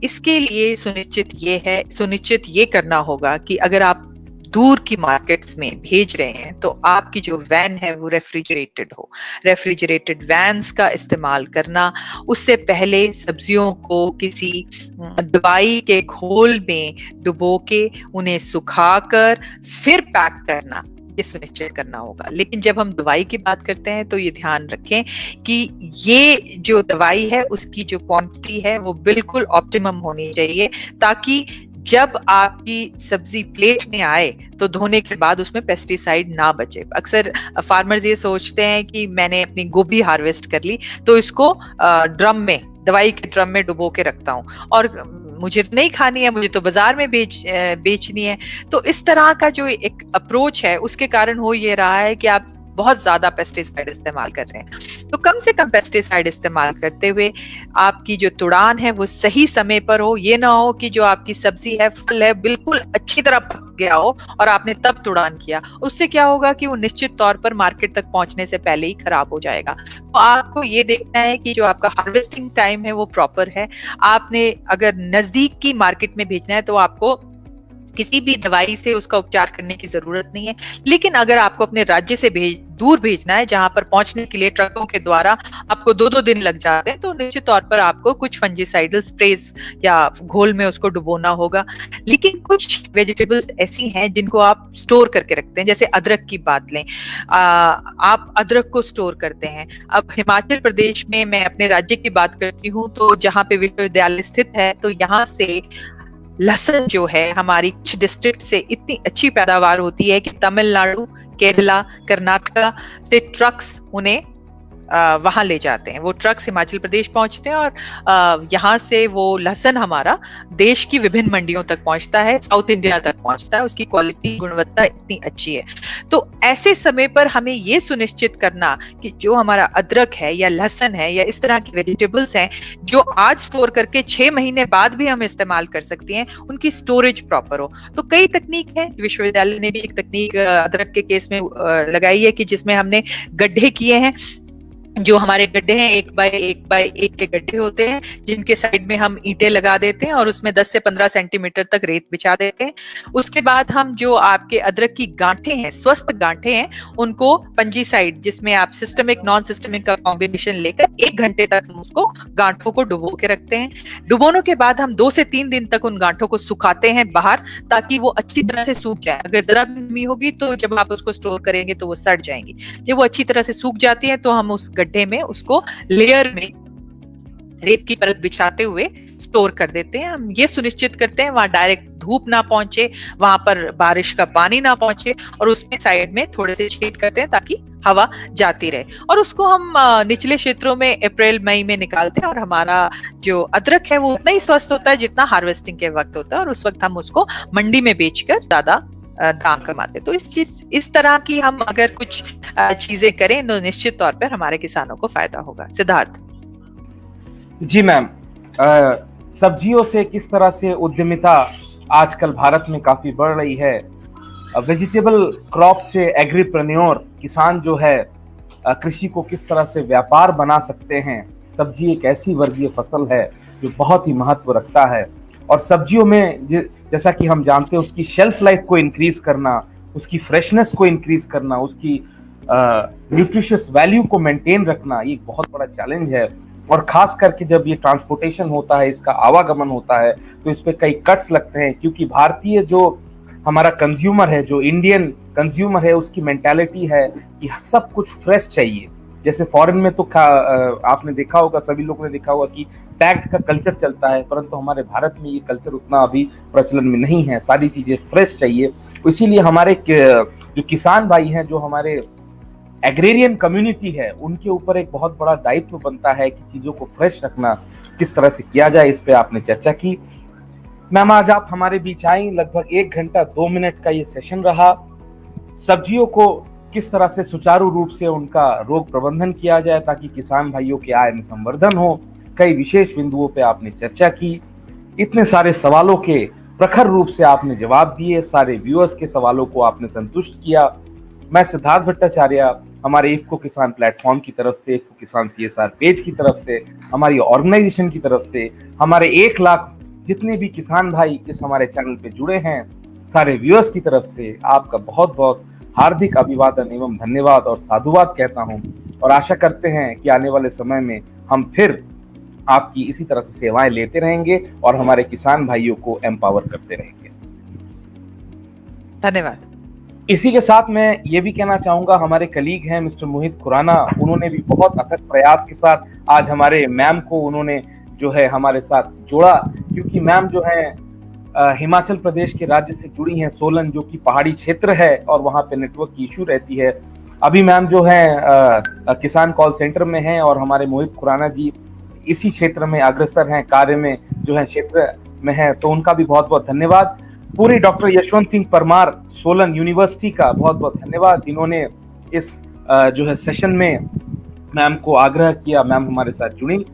S2: इसके लिए सुनिश्चित ये करना होगा कि अगर आप दूर की मार्केट्स में भेज रहे हैं तो आपकी जो वैन है वो रेफ्रिजरेटेड हो। रेफ्रिजरेटेड वैन्स का इस्तेमाल करना, उससे पहले सब्जियों को किसी दवाई के घोल में डुबो के उन्हें सुखाकर फिर पैक करना, ये सुनिश्चित करना होगा। लेकिन जब हम दवाई की बात करते हैं तो ये ध्यान रखें कि ये जो दवाई है उसकी जो क्वांटिटी है वो बिल्कुल ऑप्टिमम होनी चाहिए, ताकि जब आपकी सब्जी प्लेट में आए तो धोने के बाद उसमें पेस्टिसाइड ना बचे। अक्सर फार्मर्स ये सोचते हैं कि मैंने अपनी गोभी हार्वेस्ट कर ली तो इसको दवाई के ड्रम में डुबो के रखता हूँ और मुझे तो नहीं खानी है, मुझे तो बाजार में बेचनी है। तो इस तरह का जो एक अप्रोच है उसके कारण हो ये रहा है कि आप बहुत ज्यादा पेस्टिसाइड इस्तेमाल कर रहे हैं। तो कम से कम पेस्टिसाइड इस्तेमाल करते हुए आपकी जो तुड़ान है वो सही समय पर हो। ये ना हो कि जो आपकी सब्जी है, फल है, बिल्कुल अच्छी तरह पक गया हो और आपने तब तुड़ान किया। उससे क्या होगा कि वो निश्चित तौर पर मार्केट तक पहुंचने से पहले ही खराब हो जाएगा। तो आपको ये देखना है कि जो आपका हार्वेस्टिंग टाइम है वो प्रॉपर है। आपने अगर नजदीक की मार्केट में भेजना है तो आपको किसी भी दवाई से उसका उपचार करने की जरूरत नहीं है। लेकिन अगर आपको अपने राज्य से दूर भेजना है, जहां पर पहुंचने के लिए ट्रकों के द्वारा आपको 2-2 दिन लग जाते हैं, तो निश्चित तौर पर आपको कुछ फंजीसाइडल स्प्रेस या घोल में उसको डुबोना होगा। लेकिन कुछ वेजिटेबल्स ऐसी हैं जिनको आप स्टोर करके रखते हैं। जैसे अदरक की बात लें, आप अदरक को स्टोर करते हैं। अब हिमाचल प्रदेश में, मैं अपने राज्य की बात करती हूँ, तो जहाँ पे विश्वविद्यालय स्थित है, तो यहाँ से लहसुन जो है हमारी कुछ डिस्ट्रिक्ट से इतनी अच्छी पैदावार होती है कि तमिलनाडु, केरला, कर्नाटका से ट्रक्स उन्हें वहां ले जाते हैं। वो ट्रक्स हिमाचल प्रदेश पहुंचते हैं और यहाँ से वो लहसुन हमारा देश की विभिन्न मंडियों तक पहुंचता है, साउथ इंडिया तक पहुंचता है। उसकी क्वालिटी, गुणवत्ता इतनी अच्छी है। तो ऐसे समय पर हमें ये सुनिश्चित करना कि जो हमारा अदरक है या लहसुन है या इस तरह की वेजिटेबल्स हैं जो आज स्टोर करके 6 महीने बाद भी हम इस्तेमाल कर सकते हैं, उनकी स्टोरेज प्रॉपर हो। तो कई तकनीक है। विश्वविद्यालय ने भी एक तकनीक अदरक के केस में लगाई है कि जिसमें हमने गड्ढे किए हैं। जो हमारे गड्ढे हैं 1 बाय 1 के गड्ढे होते हैं, जिनके साइड में हम ईंटें लगा देते हैं और उसमें 10 से 15 सेंटीमीटर तक रेत बिछा देते हैं। उसके बाद हम जो आपके अदरक की गांठें हैं, स्वस्थ गांठें हैं, उनको फंजीसाइड, जिसमें आप सिस्टमिक नॉन सिस्टमिक का कॉम्बिनेशन लेकर 1 घंटे तक हम उसको गांठों को डुबो के रखते हैं। डुबोने के बाद हम 2 से 3 दिन तक उन गांठों को सुखाते हैं बाहर, ताकि वो अच्छी तरह से सूख जाए। अगर जरा भी नमी होगी तो जब आप उसको स्टोर करेंगे तो वो सड़ जाएंगी। जब वो अच्छी तरह से सूख जाती है तो हम उस गड्ढे में उसको लेयर में रेत की परत बिछाते हुए स्टोर कर देते हैं। हम ये सुनिश्चित करते हैं वहां डायरेक्ट धूप ना पहुंचे, वहां पर बारिश का पानी ना पहुंचे, और उसमें साइड में थोड़े से छेद करते हैं ताकि हवा जाती रहे। और उसको हम निचले क्षेत्रों में अप्रैल मई में निकालते हैं, और हमारा जो अदरक है वो उतना ही स्वस्थ होता है जितना हार्वेस्टिंग के वक्त होता है, और उस वक्त हम उसको मंडी में बेचकर ज्यादा दाम कमाते। तो इस तरह की हम अगर कुछ चीजें करें तो निश्चित तौर पर हमारे किसानों को फायदा होगा। सिद्धार्थ
S1: जी मैम, सब्जियों से किस तरह से उद्यमिता आजकल भारत में काफी बढ़ रही है। वेजिटेबल क्रॉप से एग्रीप्रेन्योर किसान जो है कृषि को किस तरह से व्यापार बना सकते हैं। सब्जी एक ऐसी वर्गीय फसल है जो बहुत ही महत्व रखता है, और सब्जियों में जैसा कि हम जानते हैं उसकी शेल्फ लाइफ को इंक्रीज करना, उसकी फ्रेशनेस को इंक्रीज करना, उसकी न्यूट्रिशियस वैल्यू को मेंटेन रखना, ये एक बहुत बड़ा चैलेंज है। और खास करके जब ये ट्रांसपोर्टेशन होता है, इसका आवागमन होता है, तो इस पे कई कट्स लगते हैं, क्योंकि भारतीय जो हमारा कंज्यूमर है, जो इंडियन कंज्यूमर है, उसकी मेंटालिटी है कि सब कुछ फ्रेश चाहिए। जैसे फॉरेन में तो आपने देखा होगा, सभी लोगों ने देखा होगा कि पैक्ड का कल्चर चलता है, परंतु हमारे भारत में ये कल्चर उतना अभी प्रचलन में नहीं है। सारी चीजें फ्रेश चाहिए। इसीलिए हमारे जो किसान भाई हैं, जो हमारे एग्रेरियन कम्युनिटी है, उनके ऊपर एक बहुत बड़ा दायित्व बनता है कि चीजों को फ्रेश रखना किस तरह से किया जाए। इस पे आपने चर्चा की। मैम, आज आप हमारे बीच आई। लगभग 1 घंटा 2 मिनट का ये सेशन रहा। सब्जियों को किस तरह से सुचारू रूप से उनका रोग प्रबंधन किया जाए ताकि किसान भाइयों के आय में संवर्धन हो, कई विशेष बिंदुओं पे आपने चर्चा की। इतने सारे सवालों के प्रखर रूप से आपने जवाब दिए। सारे व्यूअर्स के सवालों को आपने संतुष्ट किया। मैं सिद्धार्थ भट्टाचार्य, हमारे इफ्को किसान प्लेटफॉर्म की तरफ से, इफ्को किसान CSR पेज की तरफ से, हमारी ऑर्गेनाइजेशन की तरफ से, हमारे 1 लाख जितने भी किसान भाई इस हमारे चैनल पे जुड़े हैं, सारे व्यूअर्स की तरफ से आपका बहुत बहुत हार्दिक अभिवादन एवं धन्यवाद और साधुवाद कहता हूं, और आशा करते हैं कि आने वाले समय में हम फिर आपकी इसी तरह से सेवाएं लेते रहेंगे और हमारे किसान भाइयों को एम्पावर करते रहेंगे।
S2: धन्यवाद।
S1: इसी के साथ मैं ये भी कहना चाहूंगा, हमारे कलीग हैं मिस्टर मोहित खुराना, उन्होंने भी बहुत अथक प्रयास के साथ आज हमारे मैम को उन्होंने जो है हमारे साथ जोड़ा, क्योंकि मैम जो है हिमाचल प्रदेश के राज्य से जुड़ी हैं, सोलन जो कि पहाड़ी क्षेत्र है और वहाँ पे नेटवर्क की इशू रहती है। अभी मैम जो है किसान कॉल सेंटर में हैं, और हमारे मोहित खुराना जी इसी क्षेत्र में अग्रसर हैं, कार्य में जो है क्षेत्र में है, तो उनका भी बहुत बहुत धन्यवाद। पूरी डॉक्टर यशवंत सिंह परमार सोलन यूनिवर्सिटी का बहुत बहुत धन्यवाद, जिन्होंने इस जो है सेशन में मैम को आग्रह किया, मैम हमारे साथ जुड़ी।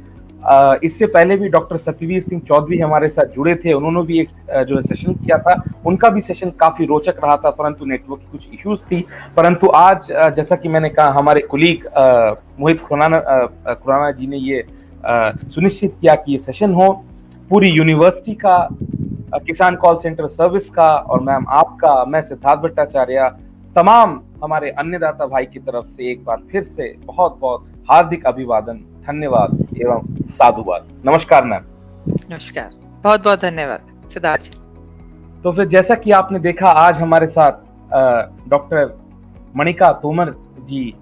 S1: इससे पहले भी डॉक्टर सत्यवीर सिंह चौधरी हमारे साथ जुड़े थे, उन्होंने भी एक जो है सेशन किया था। उनका भी सेशन काफी रोचक रहा था, परंतु नेटवर्क की कुछ इश्यूज थी। परंतु आज जैसा कि मैंने कहा, हमारे कुलीग मोहित खुराना जी ने ये सुनिश्चित किया कि ये सेशन हो पूरी यूनिवर्सिटी का, किसान कॉल सेंटर सर्विस का, और मैम आपका, मैं सिद्धार्थ भट्टाचार्य, तमाम हमारे अन्नदाता भाई की तरफ से एक बार फिर से बहुत बहुत हार्दिक अभिवादन, धन्यवाद एवं साधुवाद। नमस्कार मैम।
S2: नमस्कार, बहुत बहुत धन्यवाद सिद्धार्थ जी।
S1: तो फिर जैसा कि आपने देखा, आज हमारे साथ डॉक्टर मणिका तोमर जी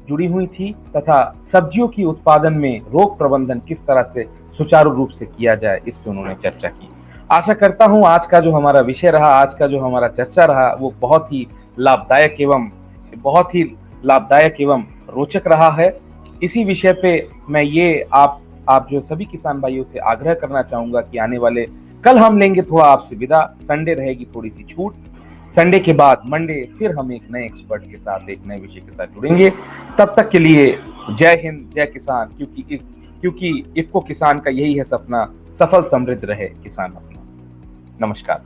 S1: जुड़ी हुई थी, तथा सब्जियों की उत्पादन में रोग प्रबंधन किस तरह से सुचारू रूप से किया जाए, इस पर उन्होंने चर्चा की। आशा करता हूं आज का जो हमारा विषय रहा, आज का जो हमारा चर्चा रहा, वो बहुत ही लाभदायक एवं रोचक रहा है। इसी विषय पे मैं ये आप जो सभी किसान भाइयों से आग्रह करना चाहूंगा कि आने वाले कल हम लेंगे थोड़ा आपसे विदा, संडे रहेगी थोड़ी सी छूट। संडे के बाद मंडे फिर हम एक नए एक्सपर्ट के साथ, एक नए विषय के साथ जुड़ेंगे। तब तक के लिए जय हिंद, जय किसान, क्योंकि इफ्को किसान का यही है सपना, सफल समृद्ध रहे किसान अपना। नमस्कार।